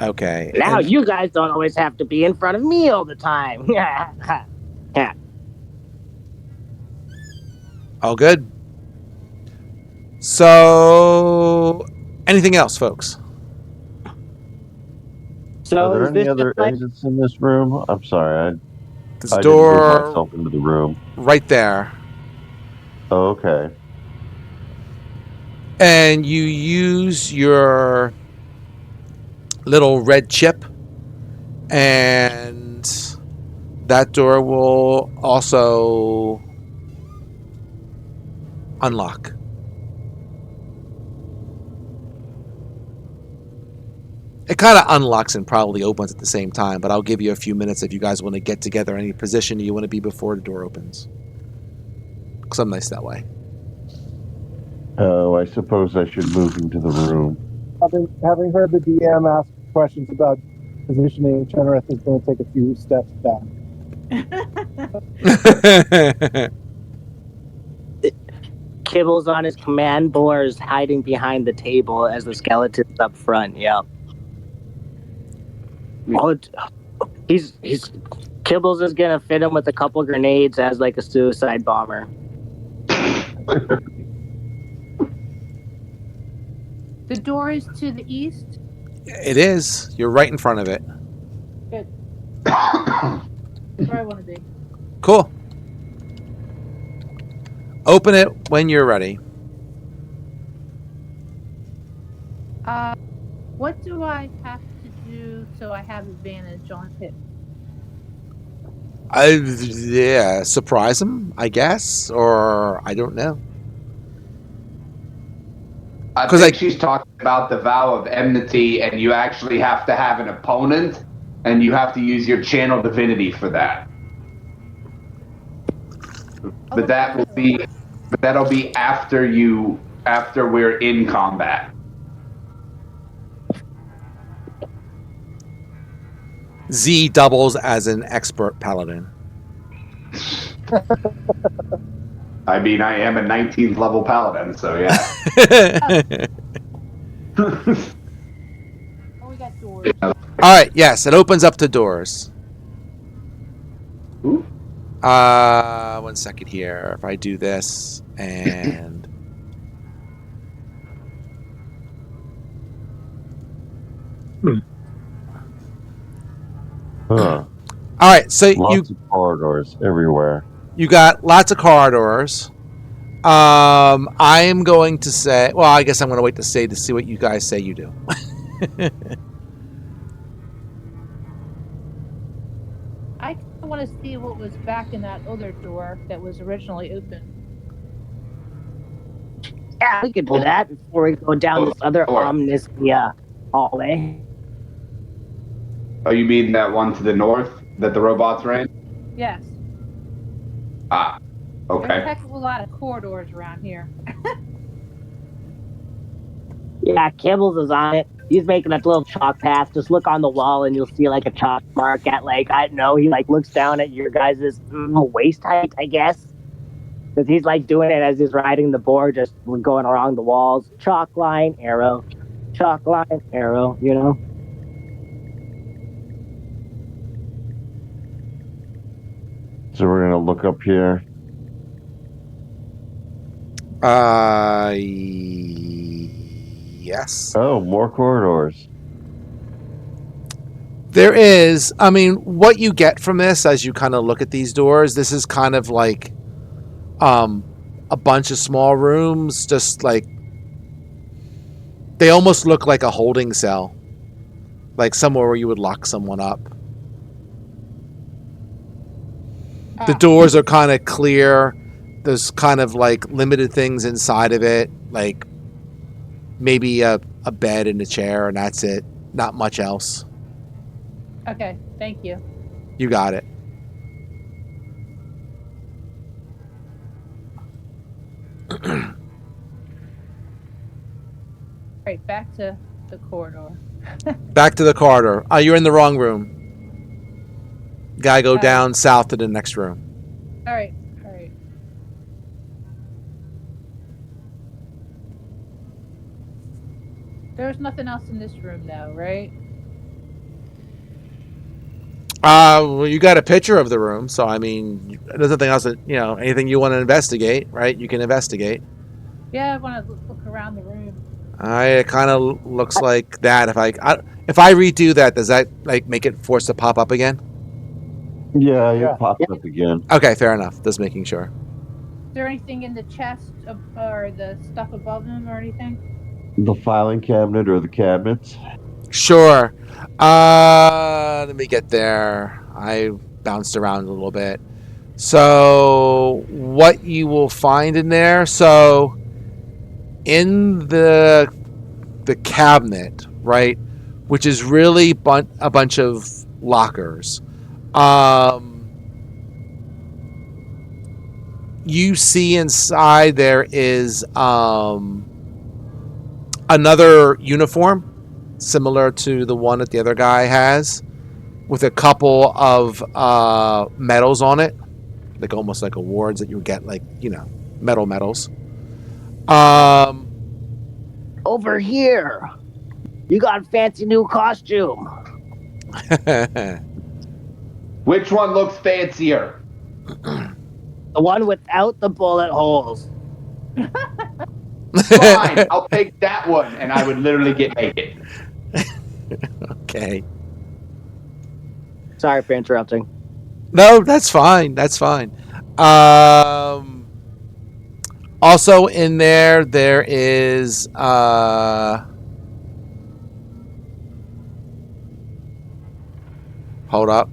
okay. Now you guys don't always have to be in front of me all the time. Yeah. All good. So, anything else, folks? So Are there is any this other just like, exits in this room? I'm sorry, This I door didn't move myself into the room. right there. Oh, okay. And you use your little red chip, and that door will also unlock. It kind of unlocks and probably opens at the same time, but I'll give you a few minutes if you guys want to get together any position you want to be before the door opens. Because I'm nice that way. Oh, I suppose I should move into the room. Having heard the DM ask questions about positioning, Chenrith is going to take a few steps back. Kibbles on his command boars hiding behind the table as the skeleton's up front? Yep. Oh, he's Kibbles is gonna fit him with a couple grenades as like a suicide bomber. The door is to the east. It is. You're right in front of it. Good. That's where I want to be. Cool. Open it when you're ready. What do I have to do so I have advantage on hit? Yeah, surprise him, I guess, or I don't know. I 'Cause think she's talking about the vow of enmity, and you actually have to have an opponent, and you have to use your channel divinity for that. But that will be, that'll be after we're in combat. Z doubles as an expert paladin. I mean, I am a 19th level paladin, so yeah. Oh, we got doors. All right, yes, it opens up to doors. Ooh. 1 second here. If I do this and Huh. all right, so Lots of corridors everywhere. you got lots of corridors. I am going to say, well, I guess I'm going to wait to see what you guys say you do. I want to see what was back in that other door that was originally open. Yeah, we could do that before we go down this other ominous hallway. Oh, you mean that one to the north that the robots ran? Yes. Ah, There's a okay. heck of a lot of corridors around here. Yeah, Kibbles is on it. He's making a little chalk path. Just look on the wall and you'll see like a chalk mark at like, I don't know, he like looks down at your guys' waist height, I guess. Because he's like doing it as he's riding the board, just going along the walls. Chalk line, arrow. Chalk line, arrow, you know? So we're gonna look up here. Yes. Oh, more corridors. There is. I mean, what you get from this as you kind of look at these doors, this is kind of like a bunch of small rooms, just like they almost look like a holding cell, like somewhere where you would lock someone up. The doors are kind of clear. There's kind of like limited things inside of it, like maybe a bed and a chair, and that's it. Not much else. Okay, thank you. You got it. Right, back to the corridor. Back to the corridor. You're in the wrong room. Gotta go down south to the next room. All right, all right. There's nothing else in this room, though, right? Well, you got a picture of the room, so I mean, there's nothing else that, you know, anything you want to investigate, right? You can investigate. Yeah, I want to look around the room. It kind of looks like that. If I redo that, does that like make it forced to pop up again? Yeah, it pops up again. Okay, fair enough. Just making sure. Is there anything in the chest or the stuff above them or anything? The filing cabinet or the cabinets. Sure. Let me get there. I bounced around a little bit. So, what you will find in there? So, in the cabinet, right, which is really a bunch of lockers. You see inside there is another uniform similar to the one that the other guy has, with a couple of medals on it, like almost like awards that you would get, like, you know, medals. Over here, you got a fancy new costume. Which one looks fancier? The one without the bullet holes. Fine, I'll take that one, and I would literally get naked. Okay. Sorry for interrupting. No, that's fine. That's fine. Also in there is hold up.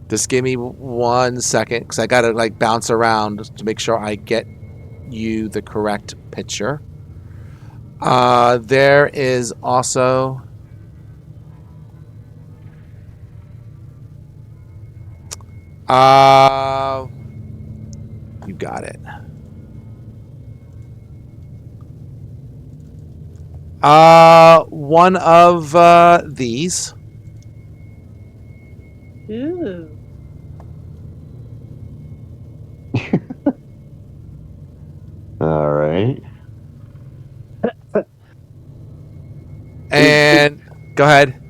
Just give me 1 second, because I gotta like bounce around to make sure I get you the correct picture. There is also you got it. One of these. Ooh. All right. And go ahead.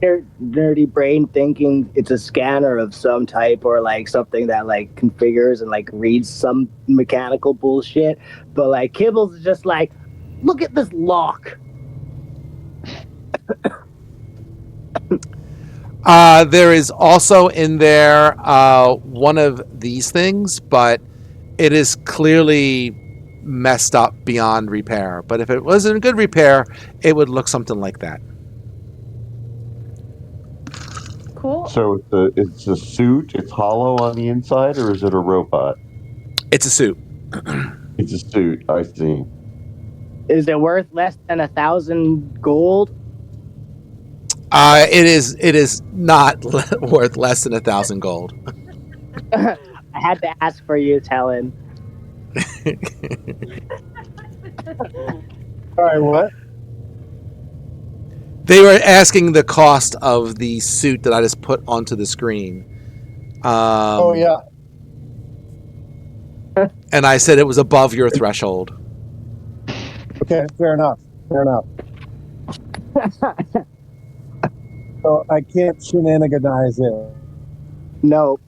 Their nerdy brain thinking it's a scanner of some type or like something that like configures and like reads some mechanical bullshit. But like Kibbles is just like, look at this lock. There is also in there one of these things, but it is clearly messed up beyond repair. But if it was in good repair, it would look something like that. Cool. So it's a suit. It's hollow on the inside, or is it a robot? It's a suit. It's a suit. I see. Is it worth less than 1,000 gold? It is not worth less than 1,000 gold. I had to ask for you, Talon. All right, what? They were asking the cost of the suit that I just put onto the screen. Oh yeah. And I said it was above your threshold. Okay, fair enough. Fair enough. So I can't shenaniganize it. No,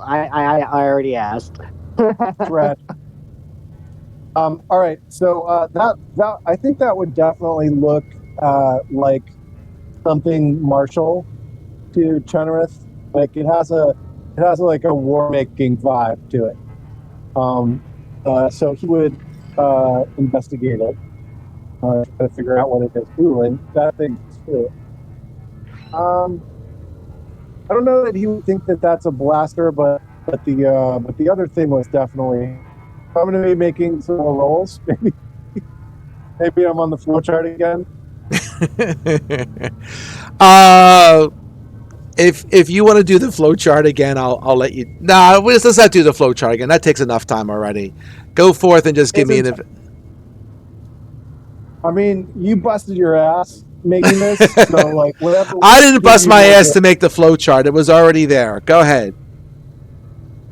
I already asked. Right. All right. So that I think that would definitely look like something martial to Chenoweth. Like it has like a war making vibe to it. So he would investigate it, try to figure out what it is. Ooh, and that thing's too. I don't know that he would think that that's a blaster, but the other thing was definitely. I'm going to be making some more rolls. Maybe I'm on the flowchart again. If you want to do the flowchart again, I'll let you. Nah, let's not do the flowchart again. That takes enough time already. Go forth and just give me an. I mean, you busted your ass making this, so like whatever. I didn't bust my ass to make the flowchart. It was already there. Go ahead.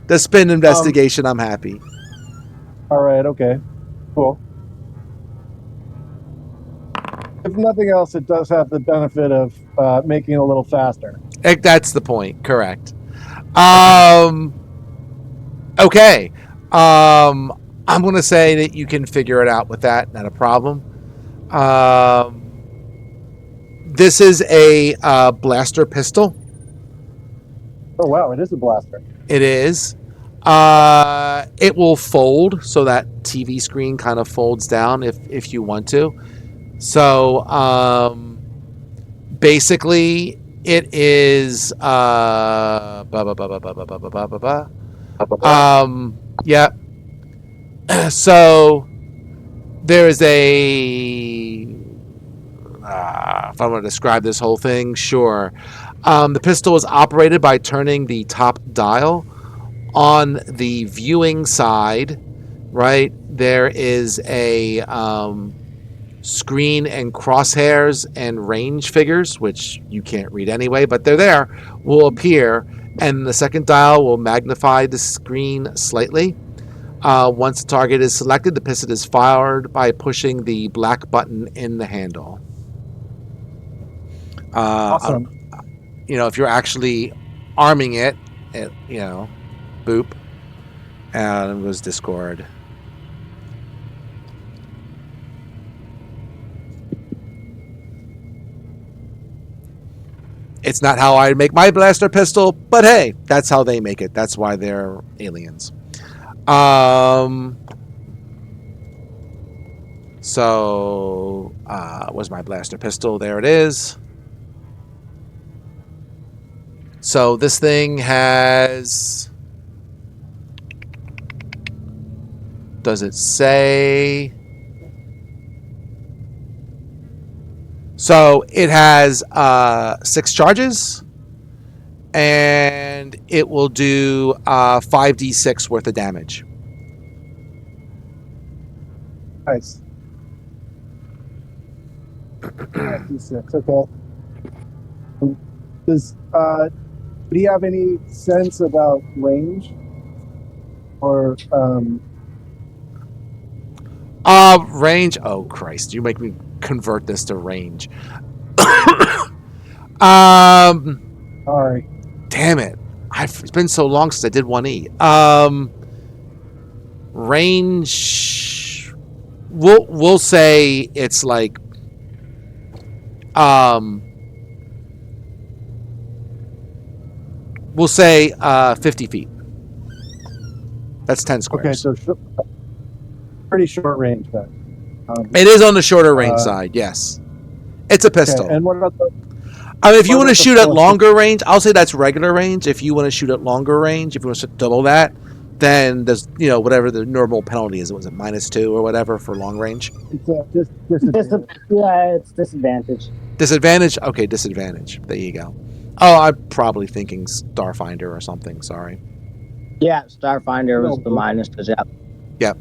The spin investigation. I'm happy. All right. Okay. Cool. If nothing else, it does have the benefit of making it a little faster. That's the point. Correct. Okay. I'm going to say that you can figure it out with that. Not a problem. This is a blaster pistol. Oh wow! It is a blaster. It is. It will fold, so that TV screen kind of folds down if you want to. So basically, it is. Yeah. So there is a. If I want to describe this whole thing, sure. The pistol is operated by turning the top dial. On the viewing side, right, there is a screen and crosshairs and range figures, which you can't read anyway, but they're there, will appear, and the second dial will magnify the screen slightly. Once the target is selected, the pistol is fired by pushing the black button in the handle. Awesome. If you're actually arming it, boop, and it was Discord. It's not how I make my blaster pistol, but hey, that's how they make it. That's why they're aliens. So, was my blaster pistol? There it is. So this thing has Does it say? So it has 6 charges, and it will do 5d6 worth of damage. Nice. D6. Okay. Do you have any sense about range? Or Range. Oh Christ! You make me convert this to range. sorry. Damn it! It's been so long since I did 1E. Range. We'll say it's like we'll say 50 feet. That's 10 squares. Okay, so pretty short range then. It is on the shorter range side, yes. It's a pistol. Okay, and what about the? I mean, if you want to about the shoot at force? longer range, I'll say that's regular range. If you want to shoot at longer range, if you want to double that, then there's whatever the normal penalty is. Was it -2 or whatever for long range? It's disadvantage. Yeah, it's disadvantage. Disadvantage. Okay, disadvantage. There you go. Oh, I'm probably thinking Starfinder or something. Sorry. Yeah, Starfinder was the minus. Yep.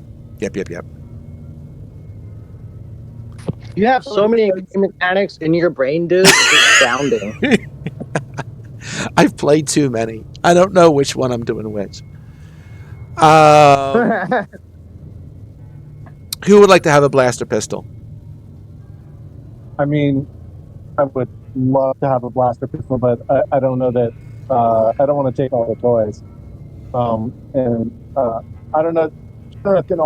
You have so many mechanics in your brain, dude. It's astounding. I've played too many. I don't know which one I'm doing which. Who would like to have a blaster pistol? I mean, I would love to have a blaster pistol, but I don't know that. I don't want to take all the toys. And I don't know. Sheriff can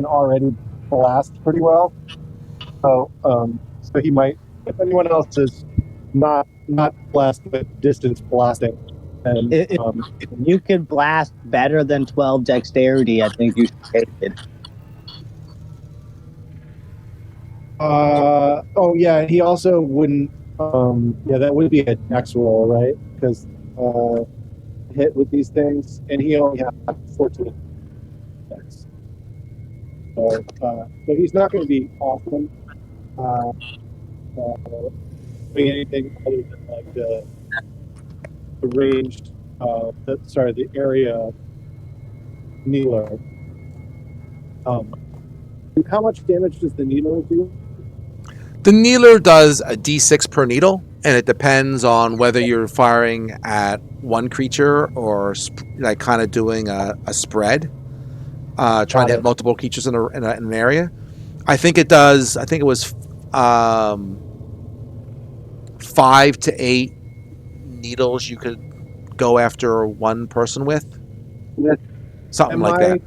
already blast pretty well. So he might. If anyone else is not blessed with distance blasting, and If you could blast better than 12 dexterity, I think you should take it. oh yeah, he also wouldn't. Yeah, that would be a dex roll, right? Because hit with these things, and he only has 14 dex. So he's not going to be awesome. Doing anything other than like the ranged, the area needler. How much damage does the needler do? The needler does a d6 per needle, and it depends on whether you're firing at one creature or like kind of doing a spread, trying to hit multiple creatures in an area. I think it does. I think it was 5 to 8 needles you could go after one person with. Something like that.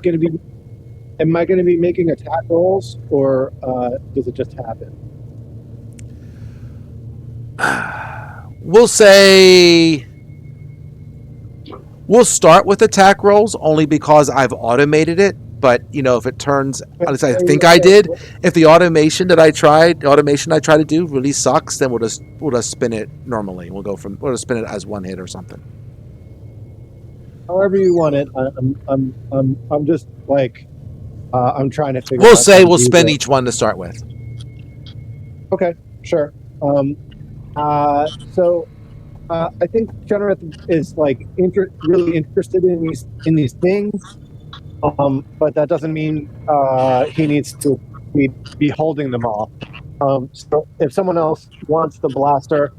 Am I going to be making attack rolls, or does it just happen? We'll say we'll start with attack rolls only because I've automated it. But if it turns, as I think I did, if the automation I try to do really sucks, then we'll just spin it normally. We'll just spin it as one hit or something. However you want it. I'm just like I'm trying to figure. We'll say we'll spin each one to start with. Okay, sure. So I think Genereth is like really interested in these things. But that doesn't mean he needs to be holding them all. So if someone else wants the blaster,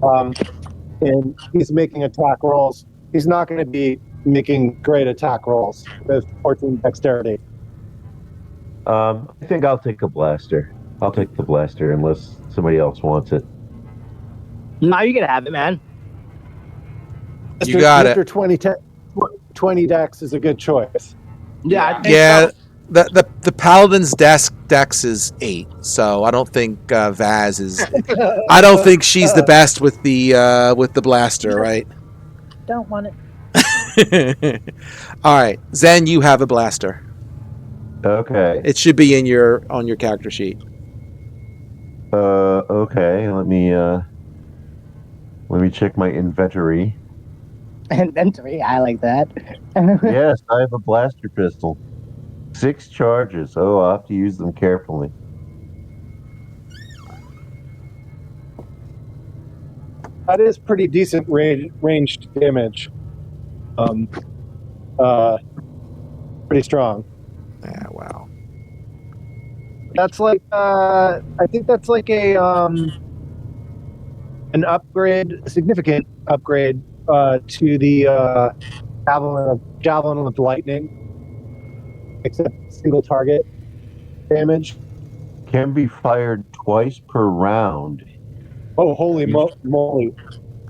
and he's making attack rolls, he's not going to be making great attack rolls with 14 dexterity. I think I'll take a blaster. I'll take the blaster unless somebody else wants it. No, you can have it, man. You got Mr. it. 20 dex is a good choice. Yeah. Yeah. The paladin's dex is 8, so I don't think Vaz is. I don't think she's the best with the blaster, right? Don't want it. All right, Zen, you have a blaster. Okay. It should be on your character sheet. Okay. Let me check my inventory. Inventory, I like that. Yes, I have a blaster pistol. 6 charges. Oh, I'll have to use them carefully. That is pretty decent ranged damage. Pretty strong. Yeah, wow. That's like I think that's like a an upgrade, a significant upgrade to the javelin of lightning, except single target damage. Can be fired twice per round. Oh, holy moly!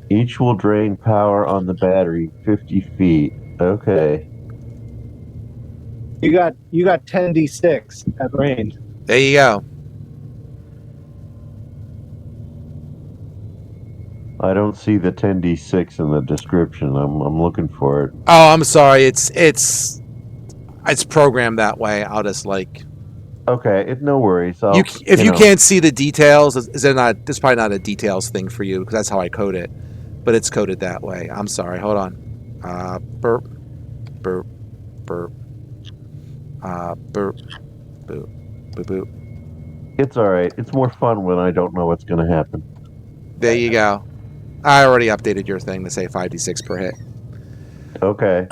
Each will drain power on the battery 50 feet. Okay. You got 10d6 at range. There you go. I don't see the 10d6 in the description. I'm looking for it. Oh, I'm sorry. It's programmed that way. I'll just like. Okay, no worries. If you can't see the details, is there not? This is probably not a details thing for you because that's how I code it, but it's coded that way. I'm sorry. Hold on. Burp, burp, burp. Burp, boop, boop, boop. It's all right. It's more fun when I don't know what's going to happen. There you go. I already updated your thing to say 5d6 per hit. Okay.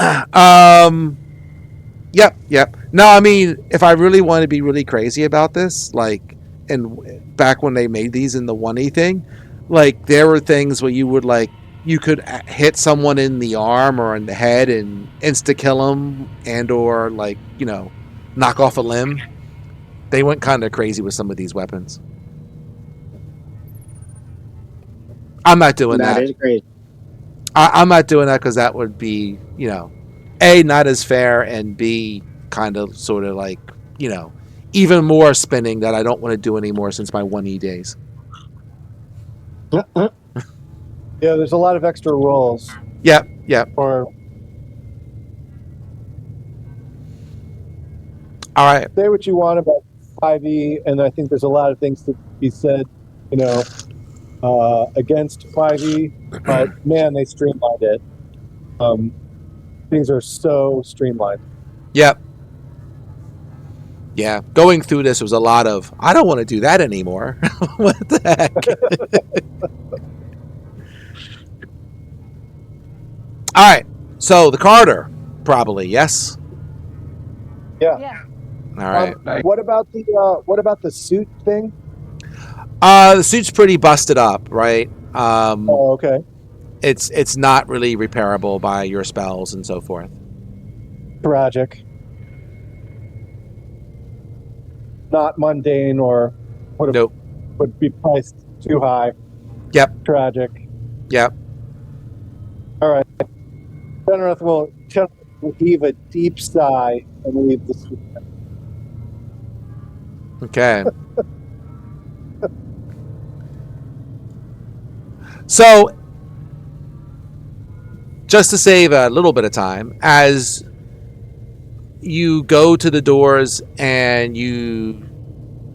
Yep. No, I mean, if I really want to be really crazy about this, like, and back when they made these in the 1E thing, like, there were things where you would, like, you could hit someone in the arm or in the head and insta-kill them and or, like, you know, knock off a limb. They went kind of crazy with some of these weapons. I'm not doing that. That is great. I'm not doing that because that would be, you know, A, not as fair, and B, kind of sort of like, you know, even more spinning that I don't want to do anymore since my 1E days. Yeah, there's a lot of extra rolls. Yep. Or All right. say what you want about 5e, and I think there's a lot of things to be said, you know, against 5e, but man, they streamlined it. Things are so streamlined. Yep. Yeah. Going through this was a lot of, I don't want to do that anymore. What the heck? All right. So the Carter, probably, yes? Yeah. All right. What about the suit thing? The suit's pretty busted up, right? Oh, okay. It's not really repairable by your spells and so forth. Tragic. Not mundane or would be priced too high. Yep. Tragic. Yep. All right. Genereth will heave a deep sigh and leave the suit. Okay. So, just to save a little bit of time, as you go to the doors and you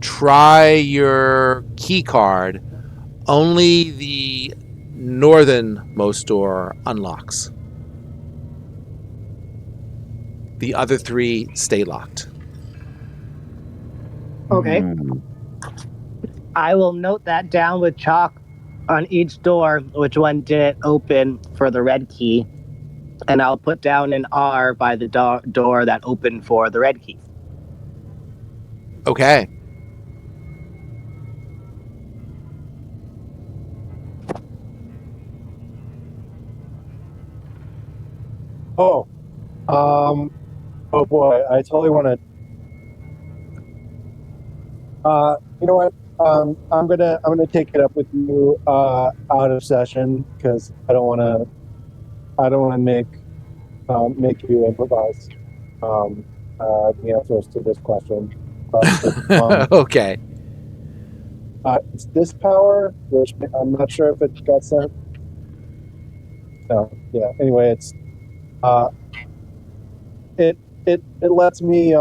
try your key card, only the northernmost door unlocks. The other 3 stay locked. Okay. I will note that down with chalk on each door, which one didn't open for the red key, and I'll put down an R by the door that opened for the red key. Okay. Oh. Oh boy, I totally want to. You know what? I'm gonna take it up with you out of session because I don't want to make you improvise the answers to this question. Okay. It's this power, which I'm not sure if it got sent. No. Yeah. Anyway, it's it lets me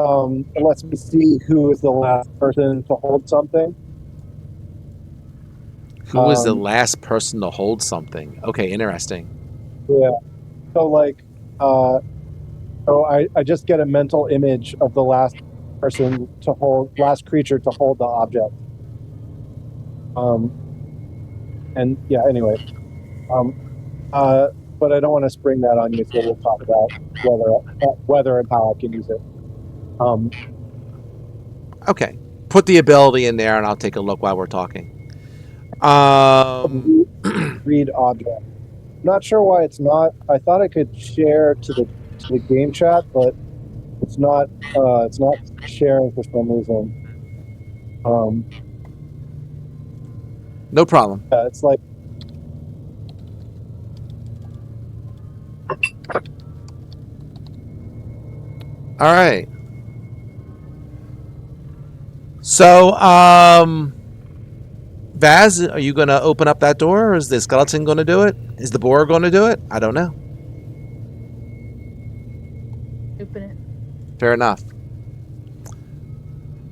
see who is the last person to hold something. Who was the last person to hold something? Okay, interesting. Yeah. So like, so I just get a mental image of the last person to hold, last creature to hold the object. And yeah, anyway, but I don't want to spring that on you, so we'll talk about whether and how I can use it. Okay. Put the ability in there, and I'll take a look while we're talking. Read object. Not sure why it's not. I thought I could share to the game chat, but it's not sharing for some reason. No problem. Yeah, it's like All right. So, Vaz, are you going to open up that door, or is the skeleton going to do it? Is the boar going to do it? I don't know. Open it. Fair enough.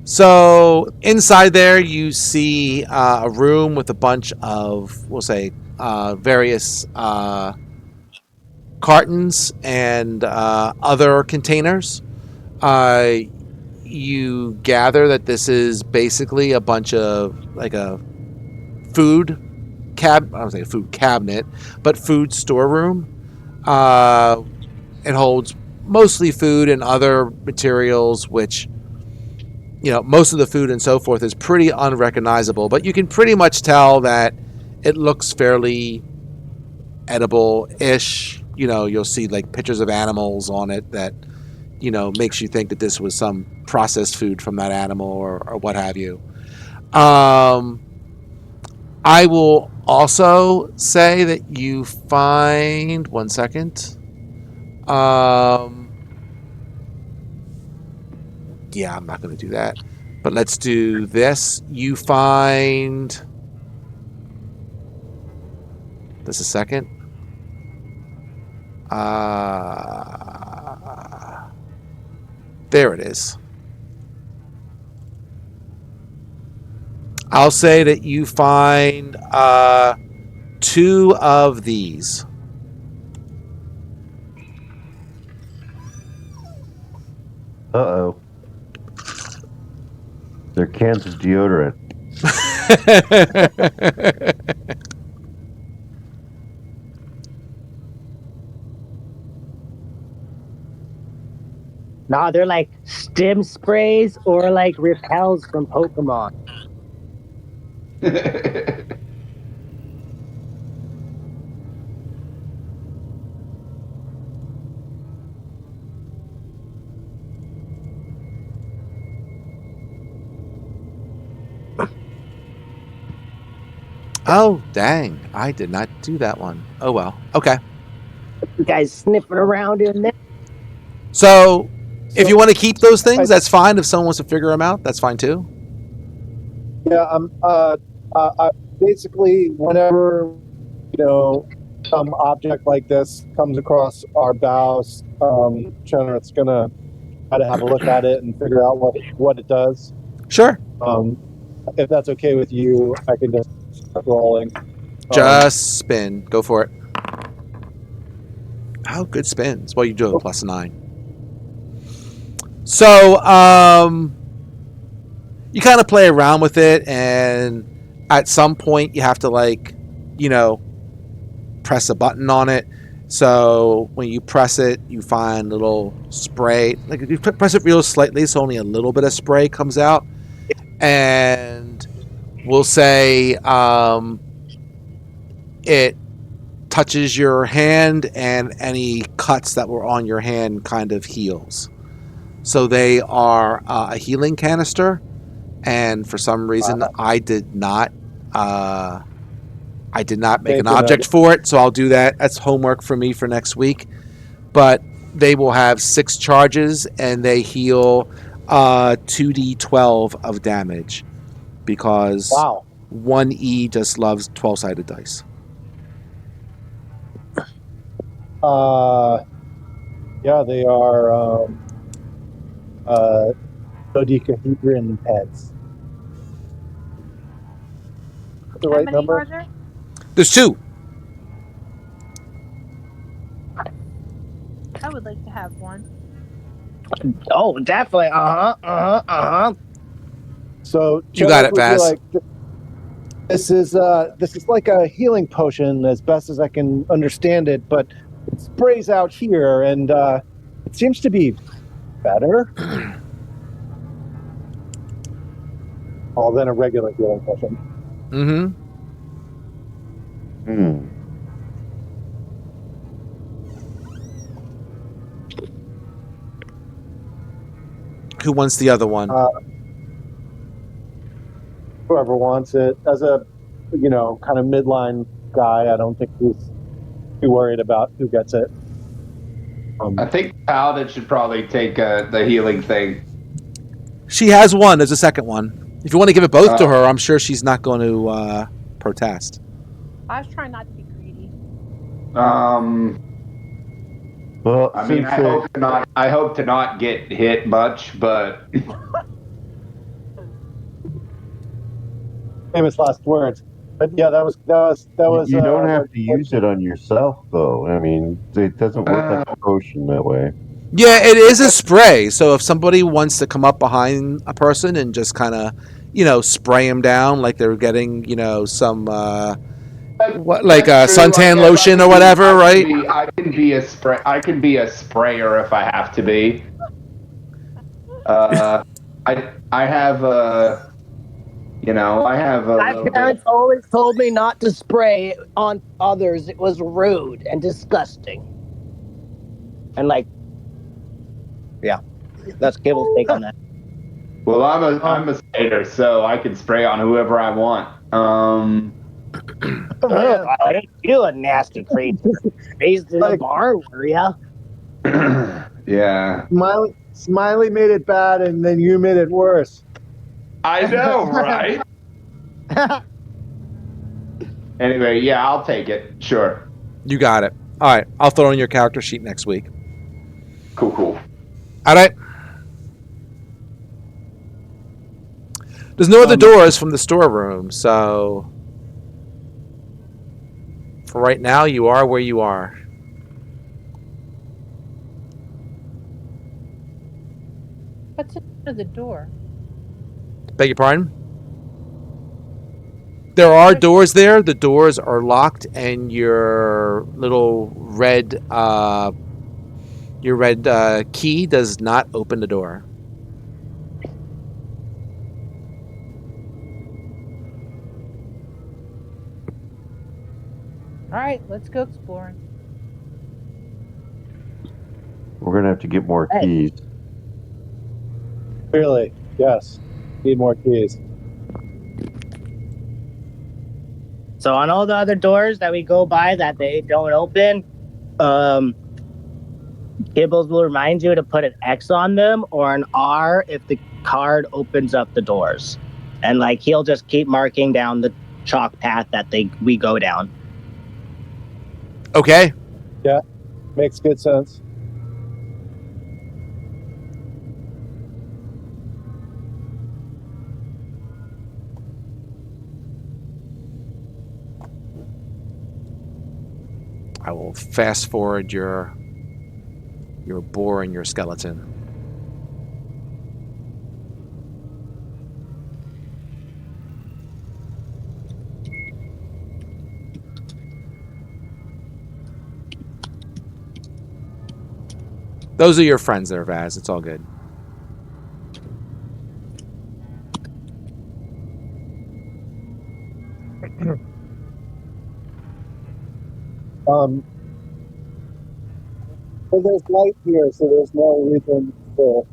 So, inside there, you see a room with a bunch of, we'll say, various cartons and other containers. You gather that this is basically a bunch of, like a food I don't say food cabinet, but food storeroom. It holds mostly food and other materials, which, you know, most of the food and so forth is pretty unrecognizable, but you can pretty much tell that it looks fairly edible-ish. You know, you'll see like pictures of animals on it that, you know, makes you think that this was some processed food from that animal or what have you. I will also say that you find, one second. Yeah, I'm not going to do that. But let's do this. You find... Just a second. There it is. I'll say that you find 2 of these. Uh-oh. They're cans of deodorant. Nah, they're like stim sprays or like repels from Pokemon. Oh, dang. I did not do that one. Oh, well. Okay. You guys sniffing around in there? So, if you want to keep those things, that's fine. If someone wants to figure them out, that's fine too. Yeah, basically, whenever, you know, some object like this comes across our bows, Chenrith's gonna try to have a look at it and figure out what it does. Sure. If that's okay with you, I can just start rolling. Just spin. Go for it. Oh, good spins. Well, you do a +9. So, you kind of play around with it, and at some point you have to, like, you know, press a button on it. So when you press it, you find a little spray. Like, if you press it real slightly, so only a little bit of spray comes out. And we'll say it touches your hand, and any cuts that were on your hand kind of heals. So they are a healing canister. And for some reason, I did not make an object for it, so I'll do that. That's homework for me for next week. But they will have 6 charges, and they heal 2d12 of damage, because 1E just loves 12-sided dice. Yeah, they are dodecahedron heads. The right number? Are there? There's 2. I would like to have one. Oh, definitely. So You got Chenrith it, would be Vaz. like, this is like a healing potion as best as I can understand it, but it sprays out here, and it seems to be better than a regular healing potion. Mm-hmm. Who wants the other one? Whoever wants it. As a, kind of midline guy, I don't think he's too worried about who gets it. I think Paladin should probably take the healing thing. She has one. There's a second one. If you want to give it both to her, I'm sure she's not going to protest. I was trying not to be greedy. Well, I mean, I hope to not get hit much, but famous last words. But yeah, that was. you don't have to use it on yourself, though. I mean, it doesn't work like a potion that way. Yeah, it is a spray. So if somebody wants to come up behind a person and just kind of, spray them down like they're getting, some suntan lotion or whatever, right? I can be a spray. I can be a sprayer if I have to be. I have a. My parents always told me not to spray on others. It was rude and disgusting. And yeah, that's Kibble's take on that. Well, I'm a skater, so I can spray on whoever I want. You a nasty creature. Raised in a barn, were ya? Yeah. Smiley made it bad, and then you made it worse. I know, right? Anyway, yeah, I'll take it. Sure. You got it. All right, I'll throw it on your character sheet next week. Cool. All right. There's no other doors from the storeroom, so for right now, you are where you are. What's in front of the door? Beg your pardon? There are doors there. The doors are locked, and your little red key does not open the door. All right, let's go exploring. We're gonna have to get more keys. Clearly, yes. Need more keys. So on all the other doors that we go by that they don't open, Kibbles will remind you to put an X on them or an R if the card opens up the doors. And he'll just keep marking down the chalk path that we go down. Okay. Yeah, makes good sense. I will fast forward your boar and your skeleton. Those are your friends there, Vaz. It's all good. So there's light here, so there's no reason to.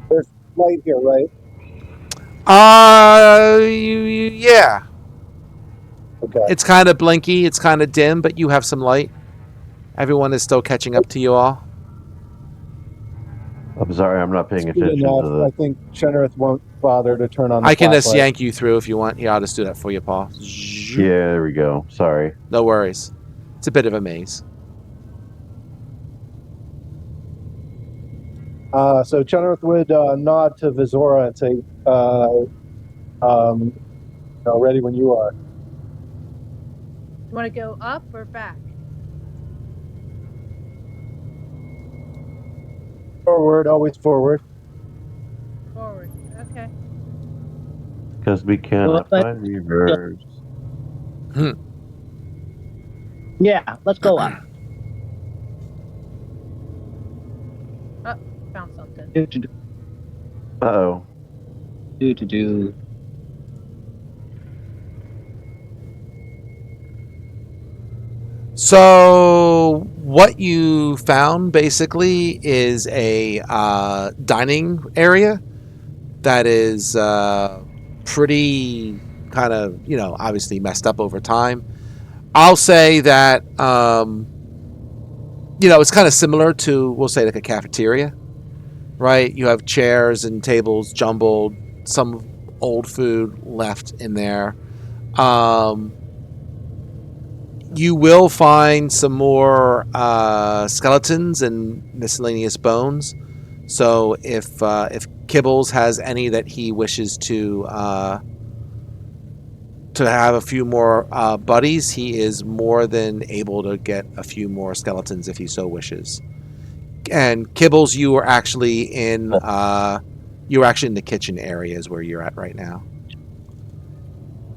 There's light here, right? Yeah. Okay. It's kind of blinky. It's kind of dim, but you have some light. Everyone is still catching up to you all. I'm sorry, I'm not paying attention enough. to the... I think Chenrith won't bother to turn on the I can just flashlight. yank you through if you want. Yeah, I'll just do that for you, Paul. Yeah, there we go. Sorry. No worries. It's a bit of a maze. So Chenrith would nod to Vizora and say, ready when you are. You want to go up or back? Forward, always forward. Forward. Okay. Because we cannot Well, find reverse. Yeah, let's go up. Oh, found something. Do to do Uh-oh. do to do. So what you found basically is a dining area that is pretty kind of, obviously messed up over time. I'll say that, it's kind of similar to, we'll say, like a cafeteria, right? You have chairs and tables jumbled, some old food left in there. You will find some more skeletons and miscellaneous bones. So if Kibbles has any that he wishes to have a few more buddies, he is more than able to get a few more skeletons if he so wishes. And Kibbles, you are actually in the kitchen area is where you're at right now.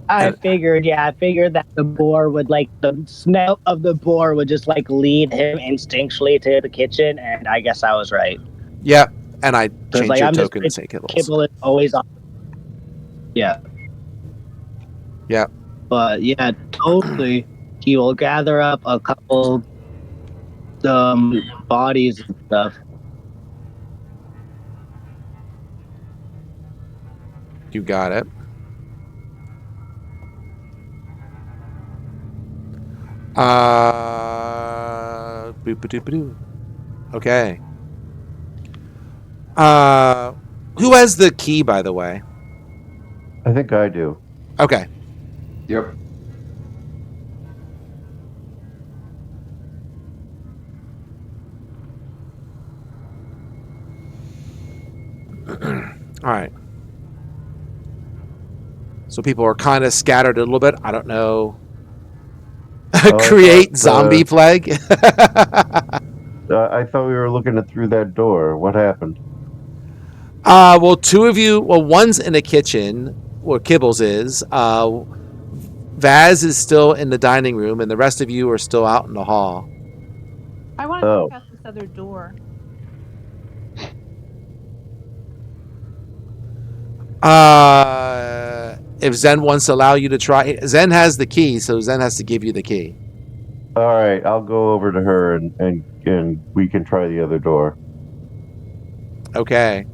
I figured that the boar would the smell of the boar would just lead him instinctually to the kitchen, and I guess I was right. Yeah, and I changed your I'm token to say Kibbles. Kibble is always on. Yeah. Yeah. But yeah, totally. He will gather up a couple bodies and stuff. You got it. Boop-a-doop-a-doo. Okay. Who has the key, by the way? I think I do. Okay. Yep. All right. So people are kind of scattered a little bit. I don't know. Create zombie plague. I thought we were looking through that door. What happened? Well, two of you. Well, one's in the kitchen where Kibbles is. Vaz is still in the dining room, and the rest of you are still out in the hall. I want to check out this other door. If Zen wants to allow you to try, Zen has the key, so Zen has to give you the key. All right, I'll go over to her and we can try the other door. Okay.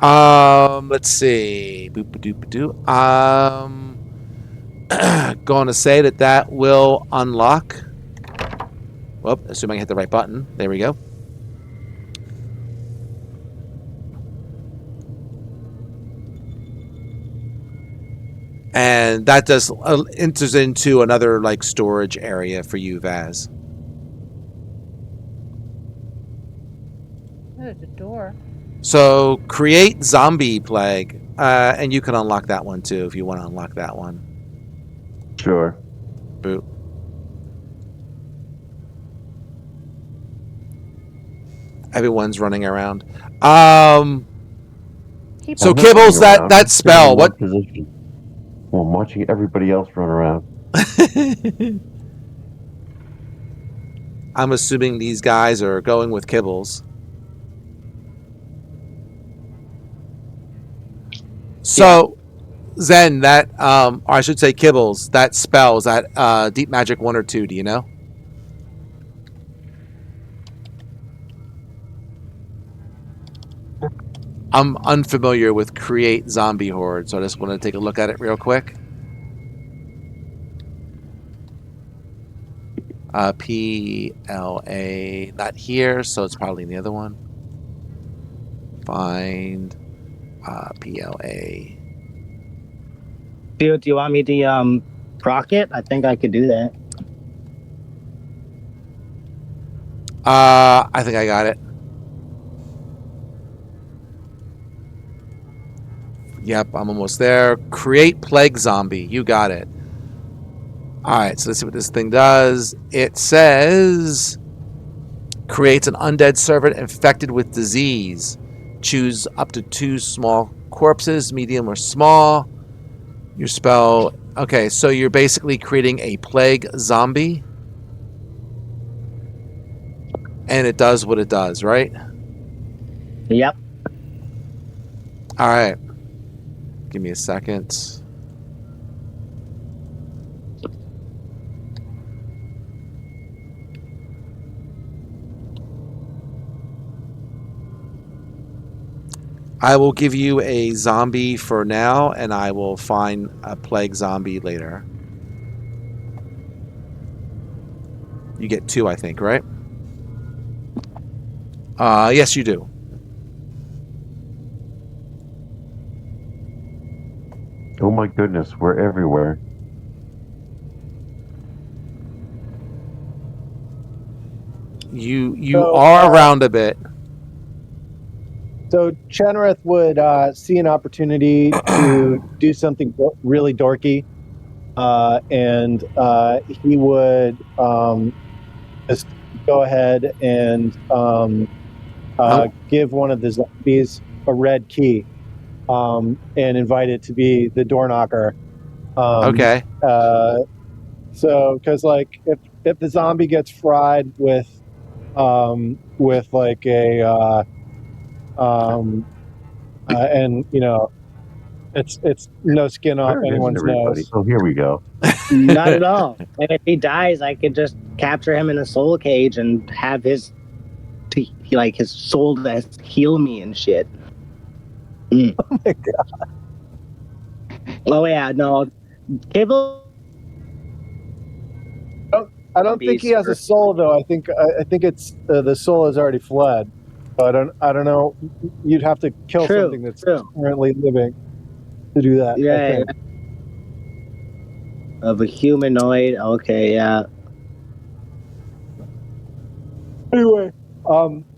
Let's see. Boop-a-doop-a-doo. Going to say that will unlock. Well, assuming I hit the right button. There we go. And that does enters into another storage area for you, Vaz. There's a door. So create zombie plague, and you can unlock that one too if you want to unlock that one. Sure. Boop. Everyone's running around. So Kibbles, that spell. What? Position. Well, I'm watching everybody else run around. I'm assuming these guys are going with Kibbles. So, yeah. Zen, that, or I should say Kibbles, that spell, is that Deep Magic 1 or 2, do you know? I'm unfamiliar with Create Zombie Horde, so I just want to take a look at it real quick. PLA, not here, so it's probably in the other one. Find PLA. Do you want me to proc it? I think I could do that. I think I got it. Yep, I'm almost there. Create Plague Zombie. You got it. Alright, so let's see what this thing does. It says Creates an undead servant infected with disease. Choose up to 2 small corpses, medium or small. Your spell... Okay, so you're basically creating a plague zombie. And it does what it does, right? Yep. All right. Give me a second. I will give you a zombie for now, and I will find a plague zombie later. You get 2, I think, right? Yes, you do. Oh my goodness, we're everywhere. You So, are around a bit. So Chenrith would see an opportunity to do something really dorky, and he would just go ahead and give one of the zombies a red key, and invite it to be the door knocker. Okay. So, because like if the zombie gets fried with like a and you know it's no skin off Where is anyone's everybody? nose. Oh, here we go. Not at all. And if he dies, I could just capture him in a soul cage and have his soul to heal me and shit. Mm. Oh my god! Oh yeah, no. Cable. I don't think he has a soul though. I think it's the soul has already fled. So I don't know. You'd have to kill something that's currently living to do that. Yeah. Of a humanoid. Okay, yeah. Anyway,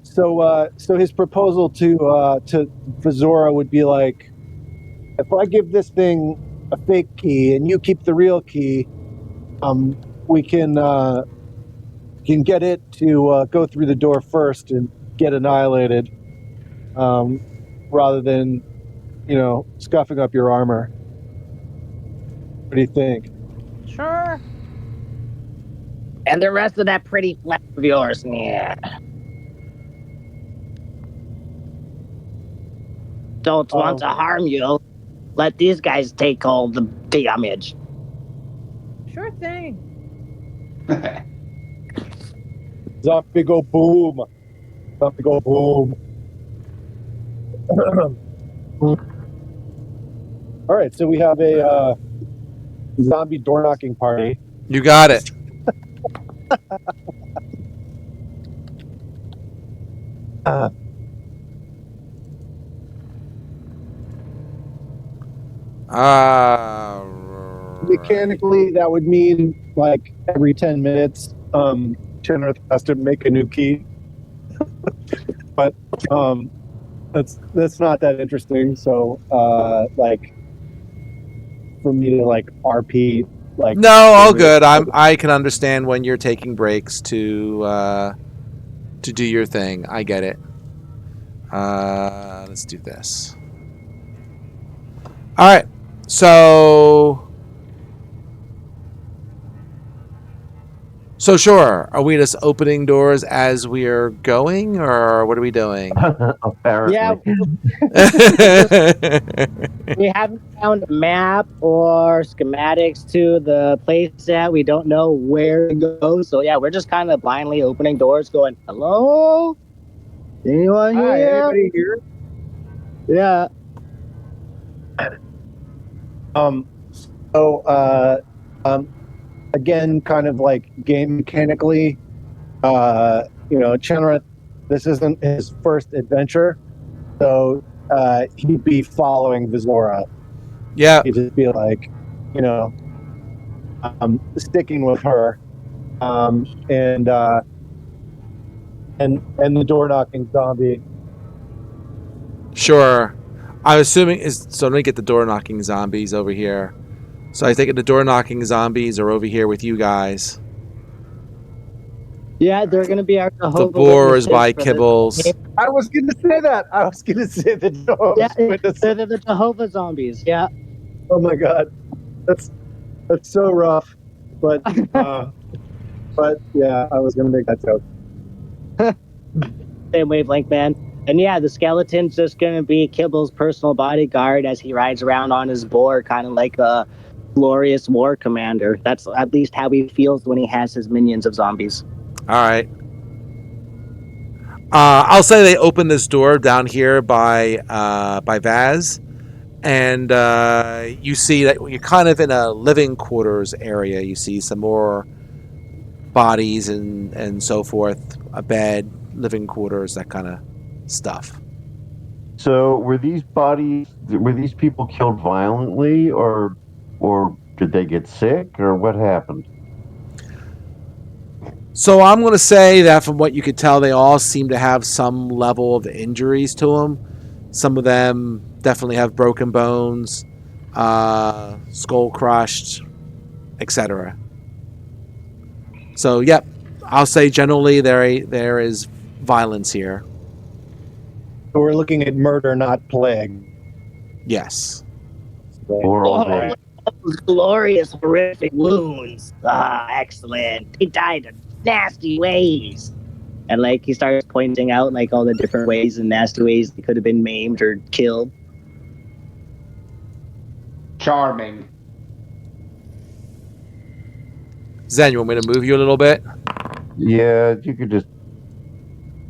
so his proposal to Vizora would be like, if I give this thing a fake key and you keep the real key, we can get it to go through the door first and get annihilated, rather than, scuffing up your armor. What do you think? Sure. And the rest of that pretty flesh of yours, yeah. Don't want to harm you. Let these guys take all the damage. Sure thing. Zombie go boom. Zombie go boom. All right, so we have a zombie door knocking party. You got it. Mechanically, that would mean like every 10 minutes, Chenrith has to make a new key. But that's not that interesting. So like for me to like RP like no, all good. I can understand when you're taking breaks to do your thing. I get it. Let's do this. All right. So sure. Are we just opening doors as we are going, or what are we doing? Apparently. Yeah. We haven't found a map or schematics to the place yet. We don't know where to go. So yeah, we're just kind of blindly opening doors, going, "Hello, anyone here? Hi, anybody here?" Yeah. Again, kind of like game mechanically, Chenrith, this isn't his first adventure, so he'd be following Vizora. Yeah. He'd just be like, sticking with her, and the door knocking zombie. Sure. I'm assuming so. Let me get the door knocking zombies over here. So I think the door knocking zombies are over here with you guys. Yeah, they're gonna be our The Jehovah's boar is Witnesses by for the- Kibbles. I was going to say that. I was going to say the Yeah, Jehovah's Witness. they're the Jehovah zombies. Yeah. Oh my god, that's so rough. But yeah, I was going to make that joke. Same wavelength, man. And yeah, the skeleton's just gonna be Kibble's personal bodyguard as he rides around on his boar, kind of like a glorious war commander. That's at least how he feels when he has his minions of zombies. All right. I'll say they open this door down here by Vaz, and you see that you're kind of in a living quarters area. You see some more bodies and so forth, a bed, living quarters, that kind of stuff. So were these people killed violently, or did they get sick, or what happened? So I'm going to say that from what you could tell, they all seem to have some level of injuries to them. Some of them definitely have broken bones, skull crushed, etc. So, yep, I'll say generally there is violence here. So we're looking at murder, not plague. Yes. Or all day? Those glorious, horrific wounds. Ah, excellent. They died in nasty ways. And like he starts pointing out like all the different ways and nasty ways they could have been maimed or killed. Charming. Zen, you want me to move you a little bit? Yeah, you could just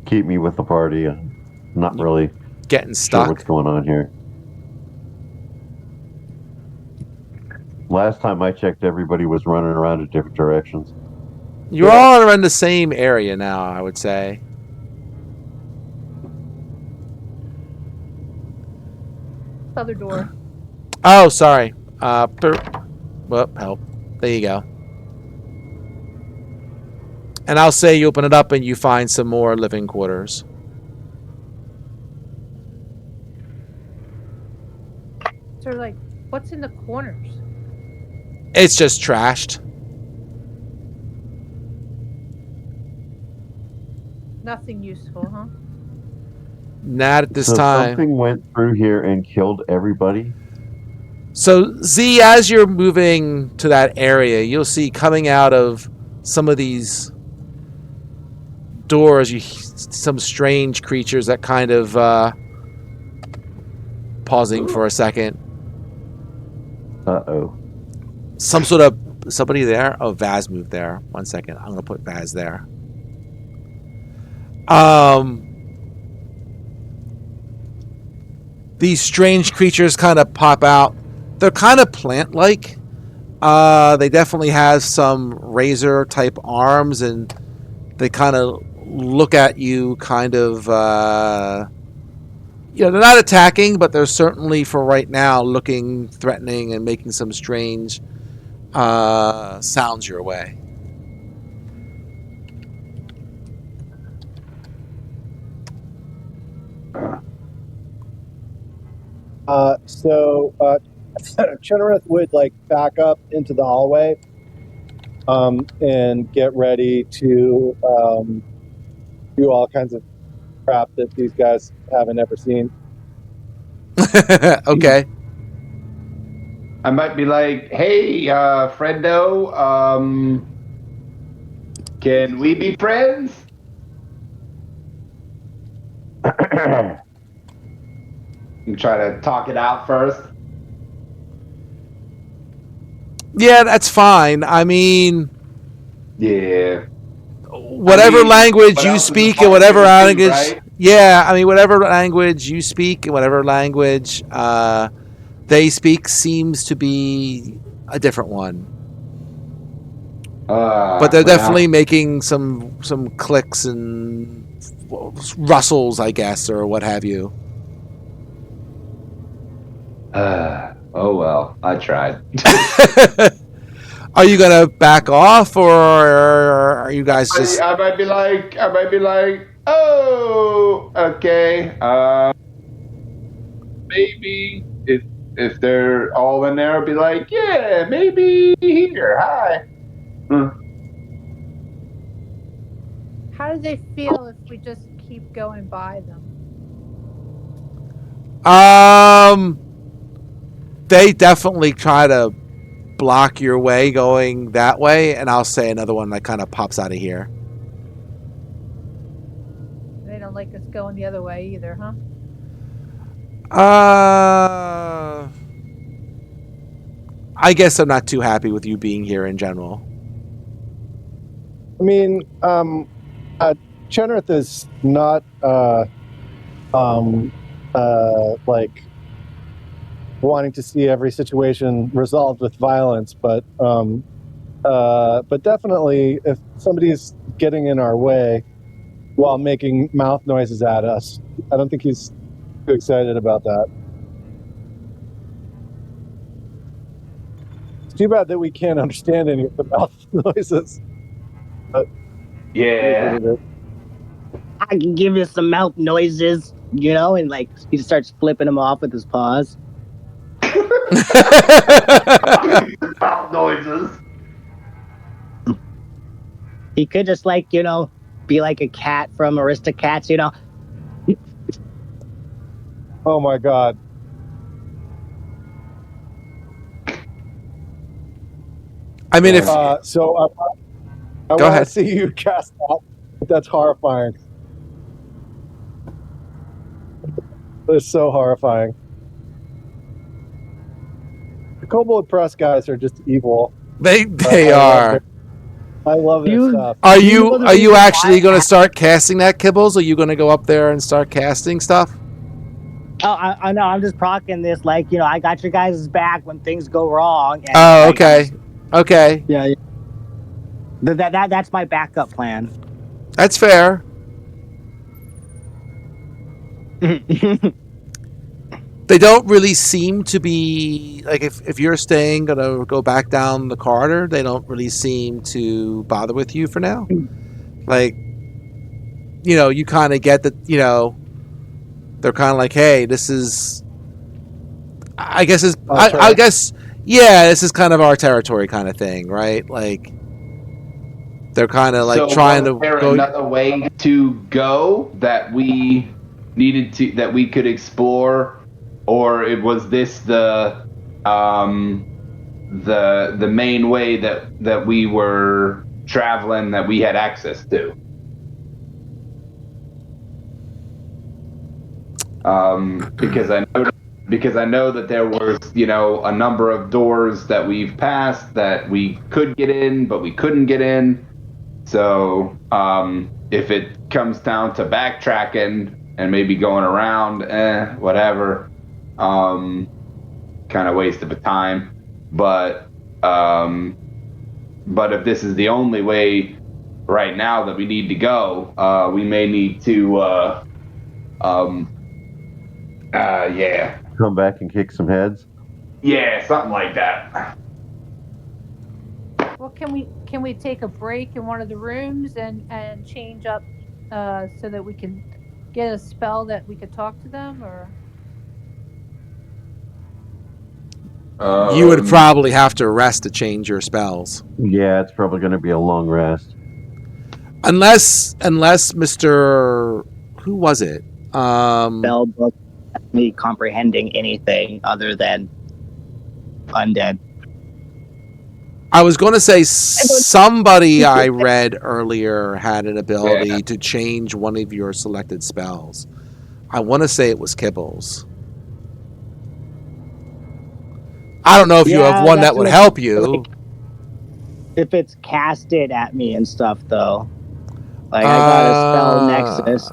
keep me with the party. I'm not really Getting sure stuck. what's going on here. Last time I checked, everybody was running around in different directions. You're all around the same area now, I would say. Other door. Oh, sorry. Well, help. There you go. And I'll say you open it up and you find some more living quarters. So like, what's in the corners? It's just trashed. Nothing useful, huh? Not at this so time. Something went through here and killed everybody. So, Z, as you're moving to that area, you'll see coming out of some of these doors, some strange creatures that kind of pausing for a second. Uh-oh. Some sort of somebody there. Oh, Vaz moved there. 1 second. I'm gonna put Vaz there. These strange creatures kind of pop out. They're kind of plant-like. They definitely have some razor-type arms, and they kind of look at you kind of... they're not attacking, but they're certainly, for right now, looking threatening and making some strange sounds your way. So Chenoweth would like back up into the hallway and get ready to do all kinds of crap that these guys haven't ever seen. Okay. I might be like, hey, friendo, can we be friends? You try to talk it out first. Yeah, that's fine. I mean, Yeah. whatever language you speak and whatever language... right? Yeah, I mean, whatever language you speak and whatever language they speak seems to be a different one. But they're definitely making some clicks and rustles, I guess, or what have you. Oh well, I tried. Are you gonna back off, or are you guys just... I might be like, oh, okay. Maybe if they're all in there, I'll be like, yeah, maybe here. Hi. How do they feel if we just keep going by them? They definitely try to block your way going that way, and I'll say another one that kind of pops out of here. They don't like us going the other way either, huh? I guess I'm not too happy with you being here in general. I mean, Chenrith is not like wanting to see every situation resolved with violence, but definitely if somebody's getting in our way while making mouth noises at us, I don't think he's too excited about that. It's too bad that we can't understand any of the mouth noises. But Yeah. I can give you some mouth noises, you know, and like he starts flipping them off with his paws. Mouth noises. He could just like, you know, be like a cat from Aristocats, you know. Oh my God. I mean, if so I Go want to ahead. see you cast that. That's horrifying. It's so horrifying. The Kobold Press guys are just evil. they are. I love this stuff. Are you actually going to start casting that, Kibbles? Are you going to go up there and start casting stuff? Oh, I know. I'm just procking this. Like, you know, I got your guys' back when things go wrong. And, Oh, like, okay. Okay. Yeah. That's my backup plan. That's fair. They don't really seem to be like if you're gonna go back down the corridor, they don't really seem to bother with you for now. Like, you know, you kind of get that, you know, they're kind of like, hey, this is, I guess yeah, this is kind of our territory kind of thing, right? Like, they're kind of like trying to go. Another way to go that we could explore, or was this the main way that we were traveling that we had access to? Because I know that there was, you know, a number of doors that we've passed that we could get in, but we couldn't get in. So if it comes down to backtracking and maybe going around, whatever, kind of waste of a time. But if this is the only way right now that we need to go, we may need to yeah. Come back and kick some heads. Yeah, something like that. Well, can we take a break in one of the rooms and change up so that we can get a spell that we could talk to them, or? You would probably have to rest to change your spells. Yeah, it's probably going to be a long rest. Unless Mr. Who was it? Spell book, me comprehending anything other than undead. I was going to say somebody I read earlier had an ability to change one of your selected spells. I want to say it was Kibbles. I don't know if you have one that would help you. If it's casted at me and stuff, though. Like, I got a spell Nexus.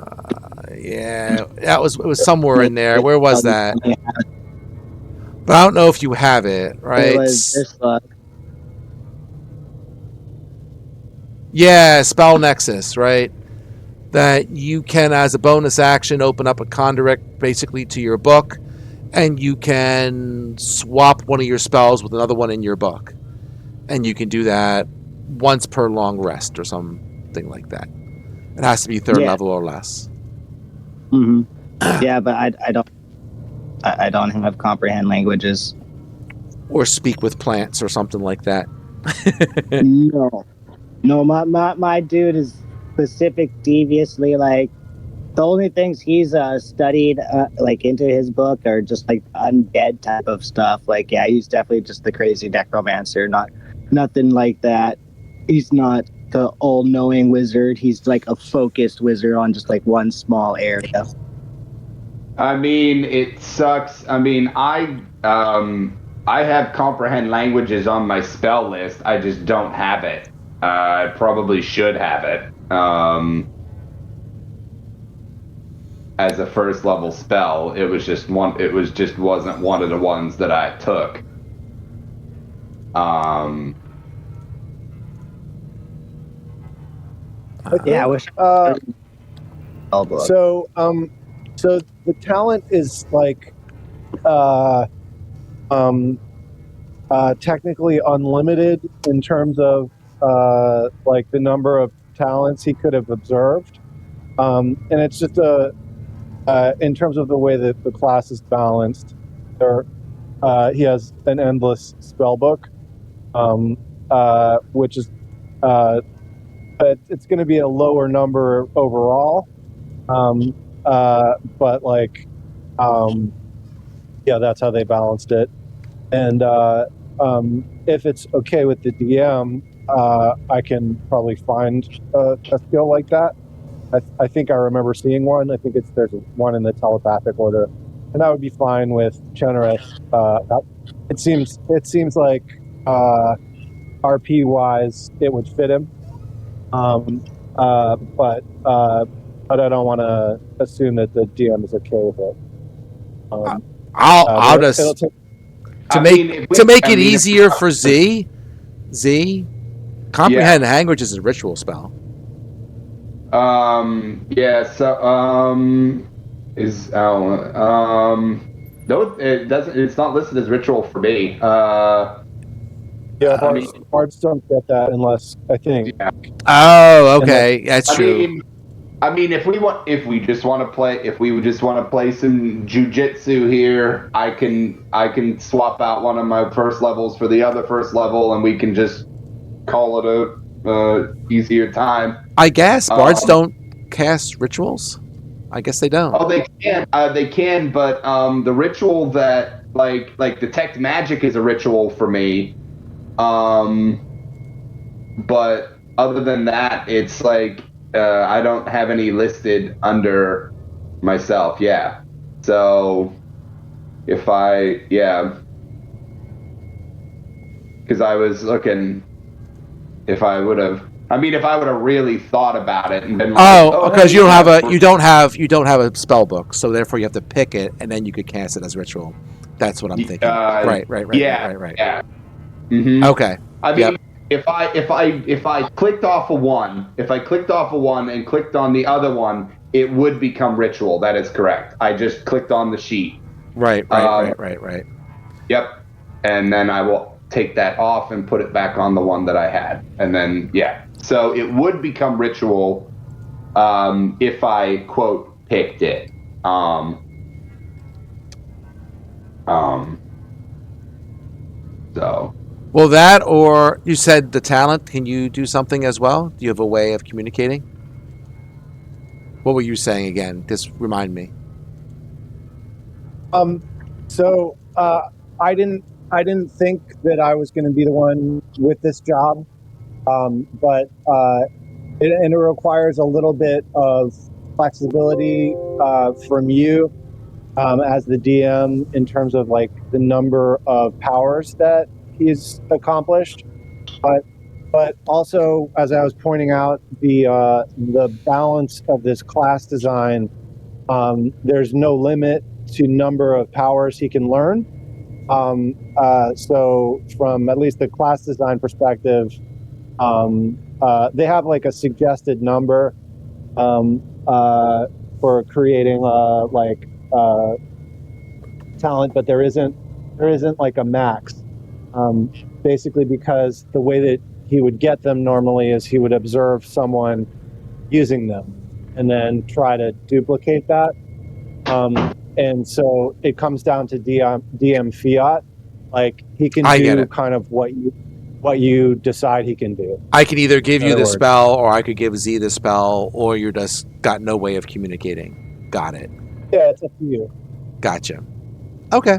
Yeah, it was somewhere in there. Where was that? But I don't know if you have it, right? It was this book. Yeah, Spell Nexus, right? That you can, as a bonus action, open up a conduit basically to your book, and you can swap one of your spells with another one in your book. And you can do that once per long rest or something like that. It has to be third level or less. Mm-hmm. Yeah, but I don't have comprehend languages. Or speak with plants or something like that. No, my dude is specific deviously like the only things he's studied like into his book are just like undead type of stuff. Like yeah, he's definitely just the crazy necromancer, not nothing like that. He's not the all-knowing wizard. He's like a focused wizard on just like one small area. I mean, it sucks. I mean, I have comprehend languages on my spell list. I just don't have it. I probably should have it as a first level spell. It was just one. It was just wasn't one of the ones that I took. Yeah, I wish. So the talent is like technically unlimited in terms of like the number of talents he could have observed, and it's just in terms of the way that the class is balanced. He has an endless spell book, which is it's going to be a lower number overall. But like, yeah, that's how they balanced it. And if it's okay with the DM, I can probably find a skill like that. I think I remember seeing one. I think there's one in the telepathic order, and that would be fine with Chenareth. It seems like RP wise, it would fit him. But I don't want to assume that the DM is okay with it. I'll just to make it easier for Z. Comprehend language is a ritual spell. Yeah. So no, it doesn't. It's not listed as ritual for me. Yeah, bards don't get that unless I think. Yeah. Oh, okay, that's true. I mean, if we just want to play some jujitsu here, I can swap out one of my first levels for the other first level, and we can just call it a easier time. I guess bards don't cast rituals. I guess they don't. Oh, they can. They can, but the ritual that like detect magic is a ritual for me. But other than that, it's like I don't have any listed under myself. Yeah. So because I was looking if I would have really thought about it and been like, because you don't have a spell book, so therefore you have to pick it and then you could cast it as ritual. That's what I'm thinking. Right. Yeah. Mm-hmm. Okay. I mean, if I clicked off a one, and clicked on the other one, it would become ritual. That is correct. I just clicked on the sheet. Right. Yep. And then I will take that off and put it back on the one that I had. And then, yeah. So it would become ritual if I, quote, picked it. So... Well, that, or you said the talent. Can you do something as well? Do you have a way of communicating? What were you saying again? Just remind me. So I didn't think that I was going to be the one with this job, but it requires a little bit of flexibility from you as the DM in terms of like the number of powers that he's accomplished, but also, as I was pointing out, the balance of this class design. There's no limit to number of powers he can learn. So, from at least the class design perspective, they have like a suggested number for creating talent, but there isn't like a max. Basically because the way that he would get them normally is he would observe someone using them and then try to duplicate that. And so it comes down to DM fiat. Like he can do kind of what what you decide he can do. I can either give In you other the words. spell, or I could give Z the spell, or you're just got no way of communicating. Got it. Yeah, it's up to you. Gotcha. Okay.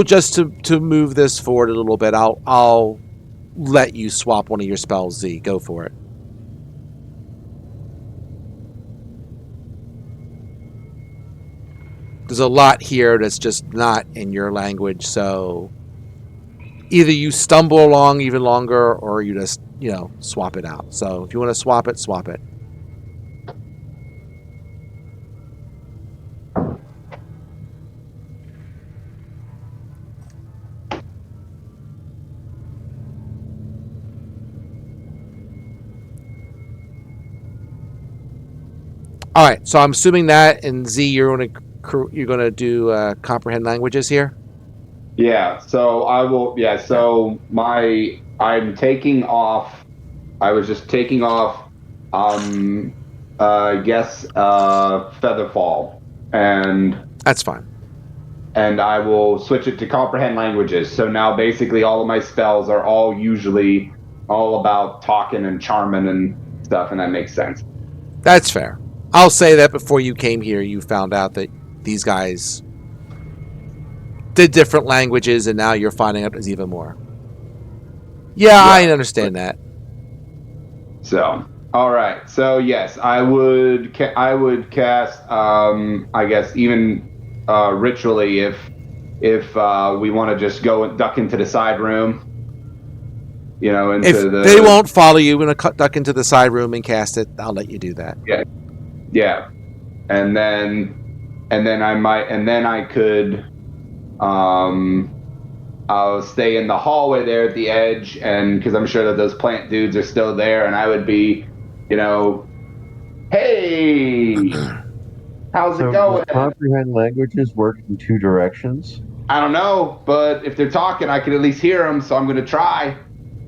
Just to move this forward a little bit, I'll let you swap one of your spells, Z. Go for it. There's a lot here that's just not in your language, so either you stumble along even longer, or you just, swap it out. So if you want to swap it, swap it. All right, so I'm assuming that, and Z, you're gonna do comprehend languages here. Yeah. So I will. Yeah. So I'm taking off. I was just taking off. I guess Featherfall, and That's fine. I will switch it to comprehend languages. So now basically all of my spells are all usually all about talking and charming and stuff, and that makes sense. That's fair. I'll say that before you came here, you found out that these guys did different languages, and now you're finding out there's even more. Yeah, I understand that. So, all right. So yes, I would cast. I guess even ritually if we want to just go and duck into the side room. They won't follow you. We're gonna duck into the side room and cast it. I'll let you do that. Yeah, and then I could. I'll stay in the hallway there at the edge, and because I'm sure that those plant dudes are still there, and I would be, hey, how's it going? Does comprehend languages work in two directions? I don't know, but if they're talking, I can at least hear them, so I'm going to try.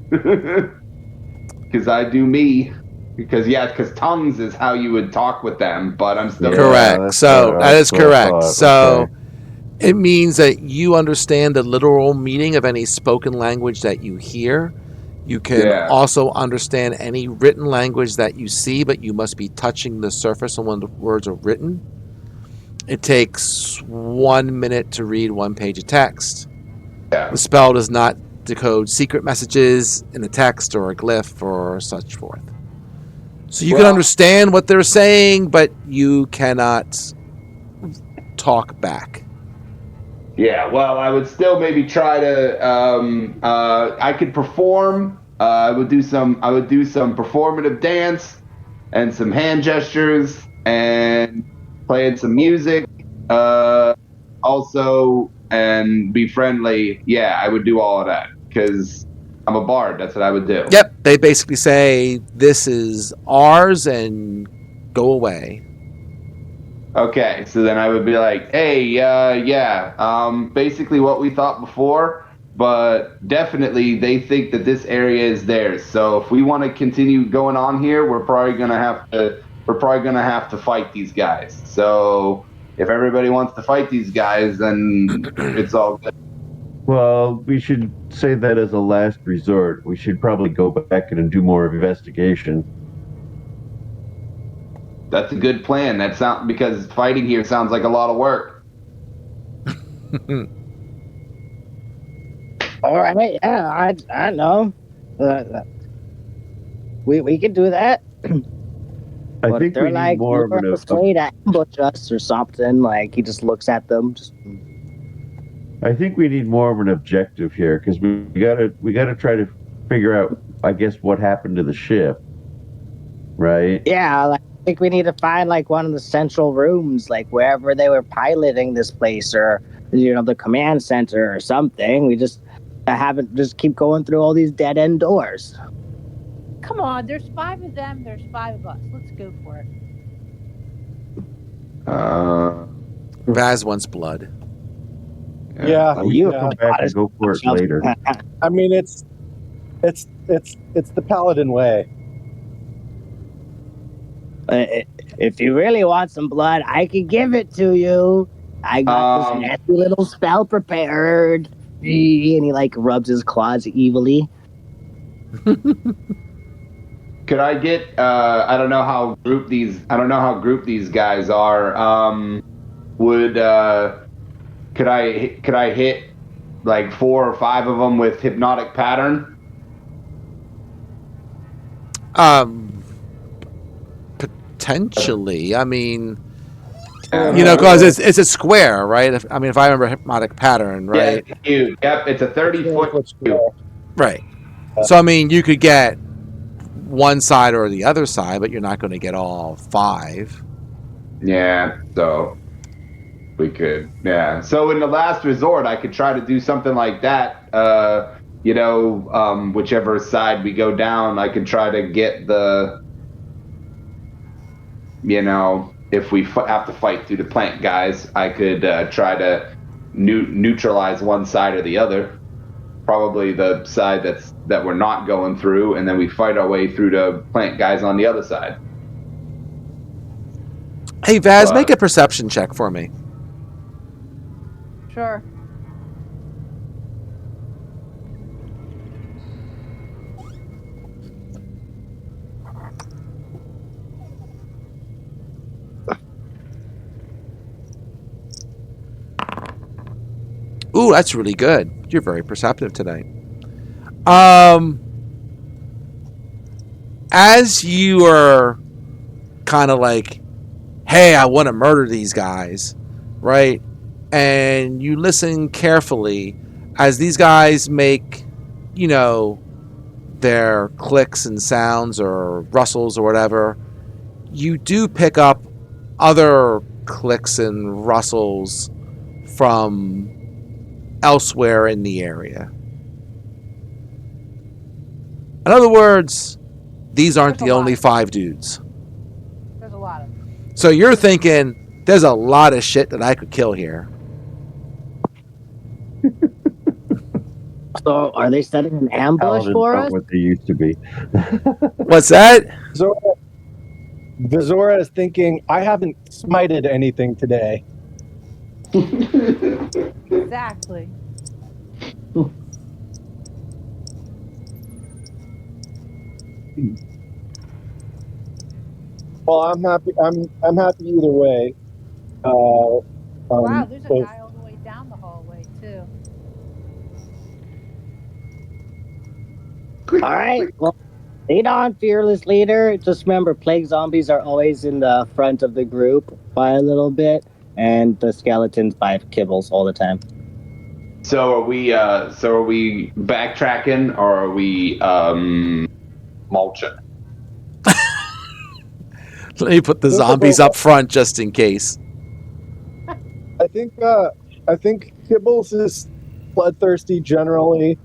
Because I do me. Because tongues is how you would talk with them, but I'm still... Correct. So that is correct. So it means that you understand the literal meaning of any spoken language that you hear. You can also understand any written language that you see, but you must be touching the surface when the words are written. It takes 1 minute to read 1 page of text. Yeah. The spell does not decode secret messages in a text or a glyph or such forth. So you can understand what they're saying, but you cannot talk back. Yeah, well, I would still maybe try to. I could perform. I would do some performative dance and some hand gestures and playing some music. Also, and be friendly. Yeah, I would do all of that because I'm a bard. That's what I would do. Yep, they basically say this is ours and go away. Okay, so then I would be like, hey, basically what we thought before, but definitely they think that this area is theirs. So if we want to continue going on here, we're probably gonna have to fight these guys. So if everybody wants to fight these guys, then it's all good. Well, we should say that as a last resort. We should probably go back and do more investigation. That's a good plan. Because fighting here sounds like a lot of work. All right, yeah, I know. We can do that. I But think they're we need like more of an afraid to ambush us or something. Like he just looks at them. I think we need more of an objective here because we gotta try to figure out, I guess, what happened to the ship, right? Yeah, like, I think we need to find like one of the central rooms, like wherever they were piloting this place, or the command center or something. We just haven't just keep going through all these dead end doors. Come on, there's 5 of them. There's 5 of us. Let's go for it. Vaz wants blood. Yeah, We can come back and go for it later. I mean, it's the paladin way. if you really want some blood, I can give it to you. I got this nasty little spell prepared. And he like rubs his claws evilly. Could I get? I don't know how group these guys are. Could I hit like 4 or 5 of them with hypnotic pattern? Potentially. I mean, because it's a square, right? If I remember hypnotic pattern, right? Yeah, it's huge. Yep, it's a 30-foot cube. Right. So you could get one side or the other side, but you're not going to get all 5. Yeah, so we could. Yeah. So in the last resort, I could try to do something like that. Whichever side we go down, I could try to get the. If we have to fight through the plant guys, I could try to neutralize one side or the other. Probably the side that we're not going through, and then we fight our way through the plant guys on the other side. Hey, Vaz, make a perception check for me. Sure. Ooh, that's really good. You're very perceptive tonight. As you are kind of like, hey, I want to murder these guys, right? And you listen carefully as these guys make, their clicks and sounds or rustles or whatever. You do pick up other clicks and rustles from elsewhere in the area. In other words, these aren't the only 5 dudes. There's a lot of them. So you're thinking, there's a lot of shit that I could kill here. So are they setting an ambush for us? What they used to be. What's that? Vizora is thinking, I haven't smited anything today. Exactly. Well, I'm happy. I'm happy either way. Wow, there's a guy all the way down the hallway too. All right. Well, lead on, fearless leader. Just remember, plague zombies are always in the front of the group by a little bit, and the skeletons by kibbles all the time. So are we backtracking, or are we mulching? Let me put the zombies up front just in case. I think Kibbles is bloodthirsty generally.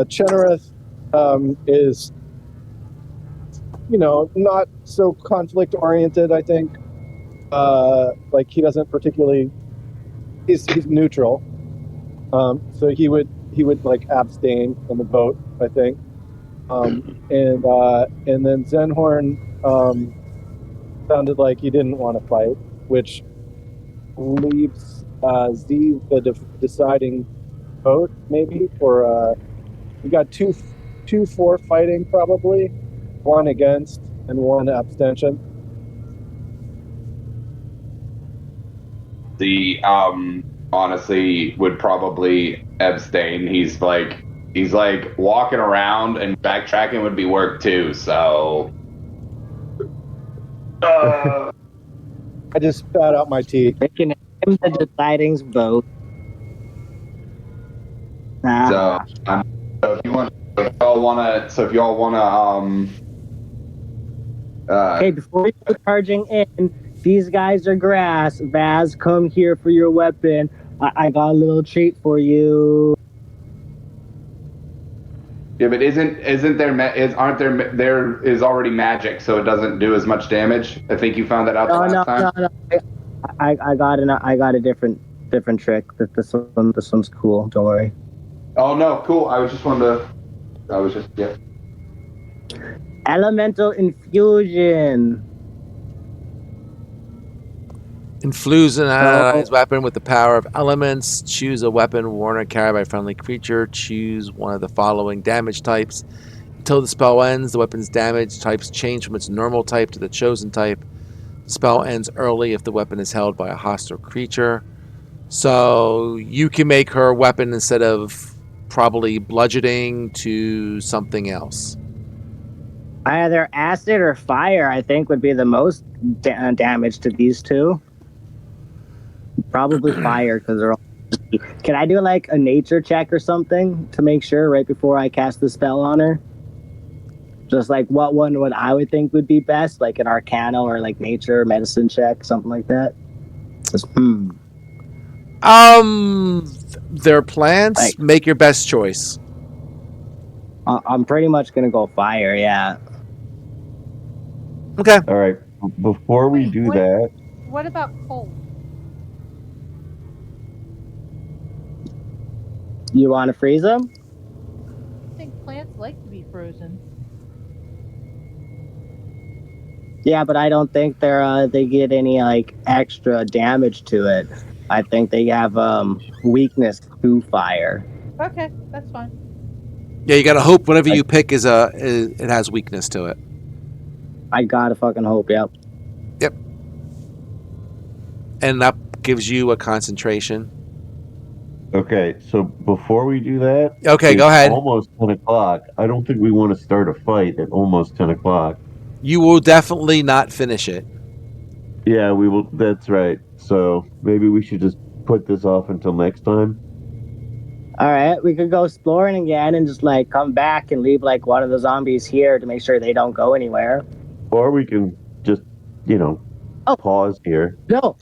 Chenareth is, not so conflict oriented. I think, he doesn't particularly. He's neutral. So he would like abstain in the vote, I think. And then Zenhorn sounded like he didn't want to fight, which leaves Z the deciding vote maybe for we got two for fighting probably, 1 against and 1 abstention. The honestly would probably abstain. He's like walking around, and backtracking would be work too. So I just spat out my tea. Making him the deciding vote. so if y'all wanna Okay, before you go charging in, these guys are grass. Vaz, come here for your weapon. I got a little treat for you. yeah, but there is already magic, so it doesn't do as much damage. I think you found that out the last time. No. I got a different trick. This one's cool. Don't worry. Oh no, cool. Yeah. Elemental infusion. Infuse an So- allied weapon with the power of elements. Choose a weapon worn or carried by a friendly creature. Choose one of the following damage types. Until the spell ends, the weapon's damage types change from its normal type to the chosen type. The spell ends early if the weapon is held by a hostile creature. So you can make her weapon instead of probably bludgeoning to something else. Either acid or fire, I think, would be the most damage to these two. Probably fire, because they're all... Can I do like a nature check or something to make sure right before I cast the spell on her? Just like what one would I would think would be best, like an arcana or like nature medicine check, something like that. Just, Their plants. Like- Make your best choice. I'm pretty much gonna go fire, yeah. Okay. All right. Before we Wait, do what- that, What about cold? You want to freeze them? I think plants like to be frozen. Yeah, but I don't think they get any like extra damage to it. I think they have weakness to fire. Okay, that's fine. Yeah, you gotta hope whatever you pick it has weakness to it. I gotta fucking hope, yep. And that gives you a concentration. okay. So before we do that, Okay, go it's ahead. Almost 10 o'clock. I don't think we want to start a fight at almost 10 o'clock. You will definitely not finish it. Yeah, we will. That's right. So maybe we should just put this off until next time. All right, we could go exploring again and just like come back and leave like one of the zombies here to make sure they don't go anywhere. Or we can just, Oh. pause here. No,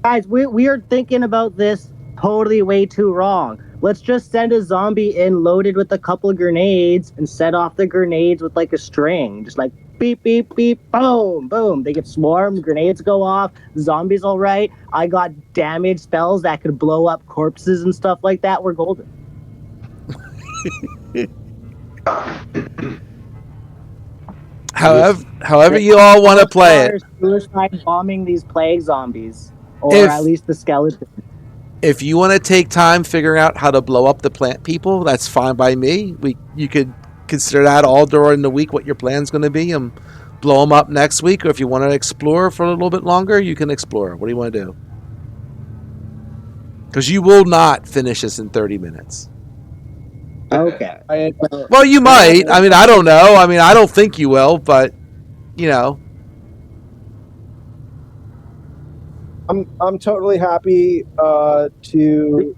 guys, we are thinking about this totally way too wrong. Let's just send a zombie in loaded with a couple of grenades and set off the grenades with like a string. Just like beep, beep, beep, boom, boom. They get swarmed, grenades go off, zombies all right. I got damage spells that could blow up corpses and stuff like that. We're golden. However you all want to play it. Suicide bombing these plague zombies. Or If- at least the skeleton. If you want to take time figuring out how to blow up the plant people, that's fine by me. You could consider that all during the week what your plan's going to be and blow them up next week. Or if you want to explore for a little bit longer, you can explore. What do you want to do? Because you will not finish this in 30 minutes. Okay. Well, you might. I mean, I don't know. I mean, I don't think you will, but, you know. I'm totally happy to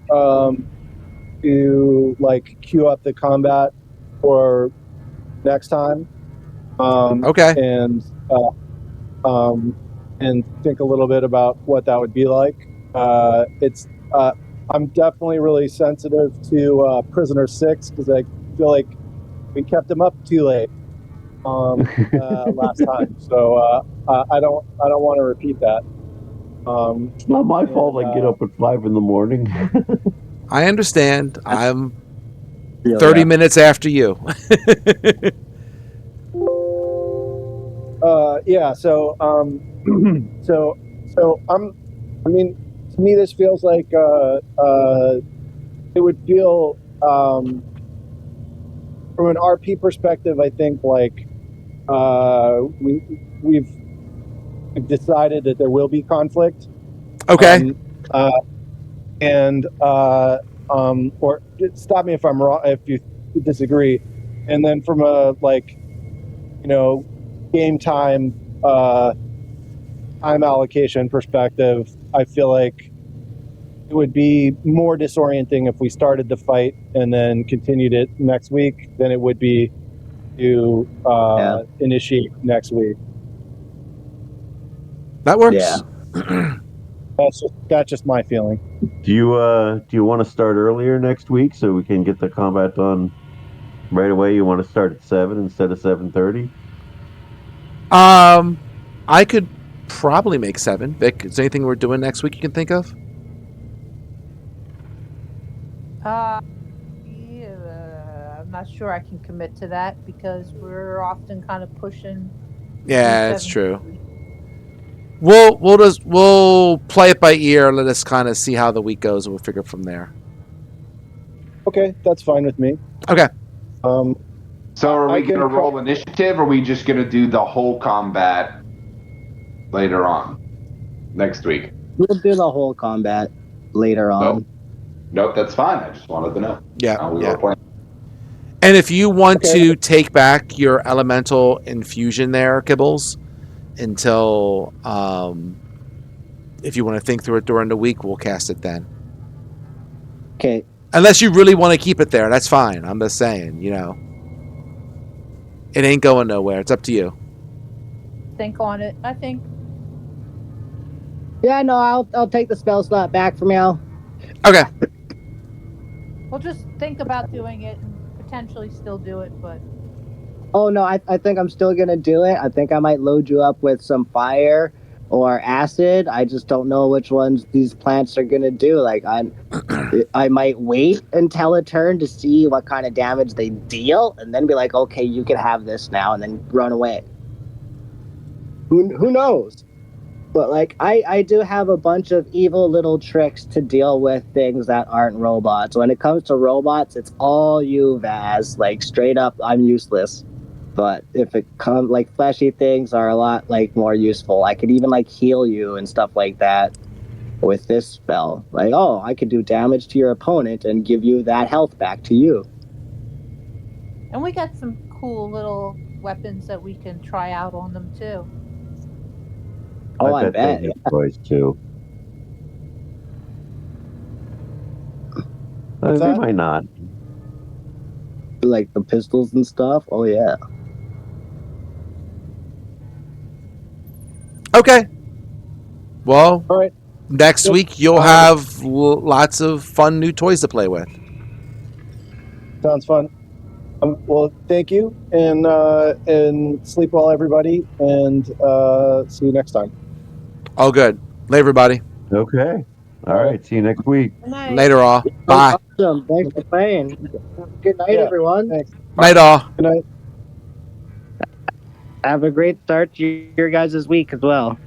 like queue up the combat for next time. Okay. And think a little bit about what that would be like. I'm definitely really sensitive to Prisoner 6 because I feel like we kept him up too late last time. So I don't want to repeat that. It's not my fault I get up at 5 a.m. I understand. I'm Yeah, 30 yeah. minutes after you. Yeah. So I mean, to me, this feels like it would feel from an RP perspective. I think like we've decided that there will be conflict. Okay. Or stop me if I'm wrong, if you disagree. And then from a game time allocation perspective, I feel like it would be more disorienting if we started the fight and then continued it next week than it would be to initiate next week. That works. Yeah. That's just my feeling. Do you want to start earlier next week so we can get the combat done right away? You want to start at 7 instead of 7:30? I could probably make 7. Vic, is there anything we're doing next week you can think of? Yeah, I'm not sure I can commit to that because we're often kind of pushing. Yeah, that's 370. true. We'll play it by ear. Let us kind of see how the week goes, and we'll figure from there. Okay, that's fine with me. Okay. So are I we going to can roll initiative, or are we just going to do the whole combat later on next week? We'll do the whole combat later on. Nope, that's fine. I just wanted to know. Yeah, How we yeah. were playing. And if you want Okay. to take back your elemental infusion there, Kibbles, until if you want to think through it during the week, we'll cast it then. Okay. Unless you really want to keep it there, that's fine. I'm just saying, it ain't going nowhere. It's up to you. Think on it. I think Yeah, no, I'll take the spell slot back from you. Okay. we'll just think about doing it and potentially still do it, but Oh no, I think I'm still gonna do it. I think I might load you up with some fire or acid. I just don't know which ones these plants are gonna do. Like I might wait until a turn to see what kind of damage they deal, and then be like, okay, you can have this now, and then run away. Who knows? But like I do have a bunch of evil little tricks to deal with things that aren't robots. When it comes to robots, it's all you, Vaz. Like straight up, I'm useless. But if it comes like fleshy things are a lot like more useful. I could even like heal you and stuff like that with this spell. Like, oh, I could do damage to your opponent and give you that health back to you. and we got some cool little weapons that we can try out on them too. Oh, I They bet. have toys too. What's They that? might not. Like the pistols and stuff. Oh yeah. Okay. Well, All right. next Yep. week you'll have lots of fun new toys to play with. Sounds fun. Well, thank you, and sleep well, everybody, and see you next time. All good. Later, everybody. Okay. All right. See you next week. Good night. Later, all. Bye. Awesome. Thanks for playing. Good night, Yeah. everyone. Thanks. Night, all. Good night. Have a great start to your guys' week as well.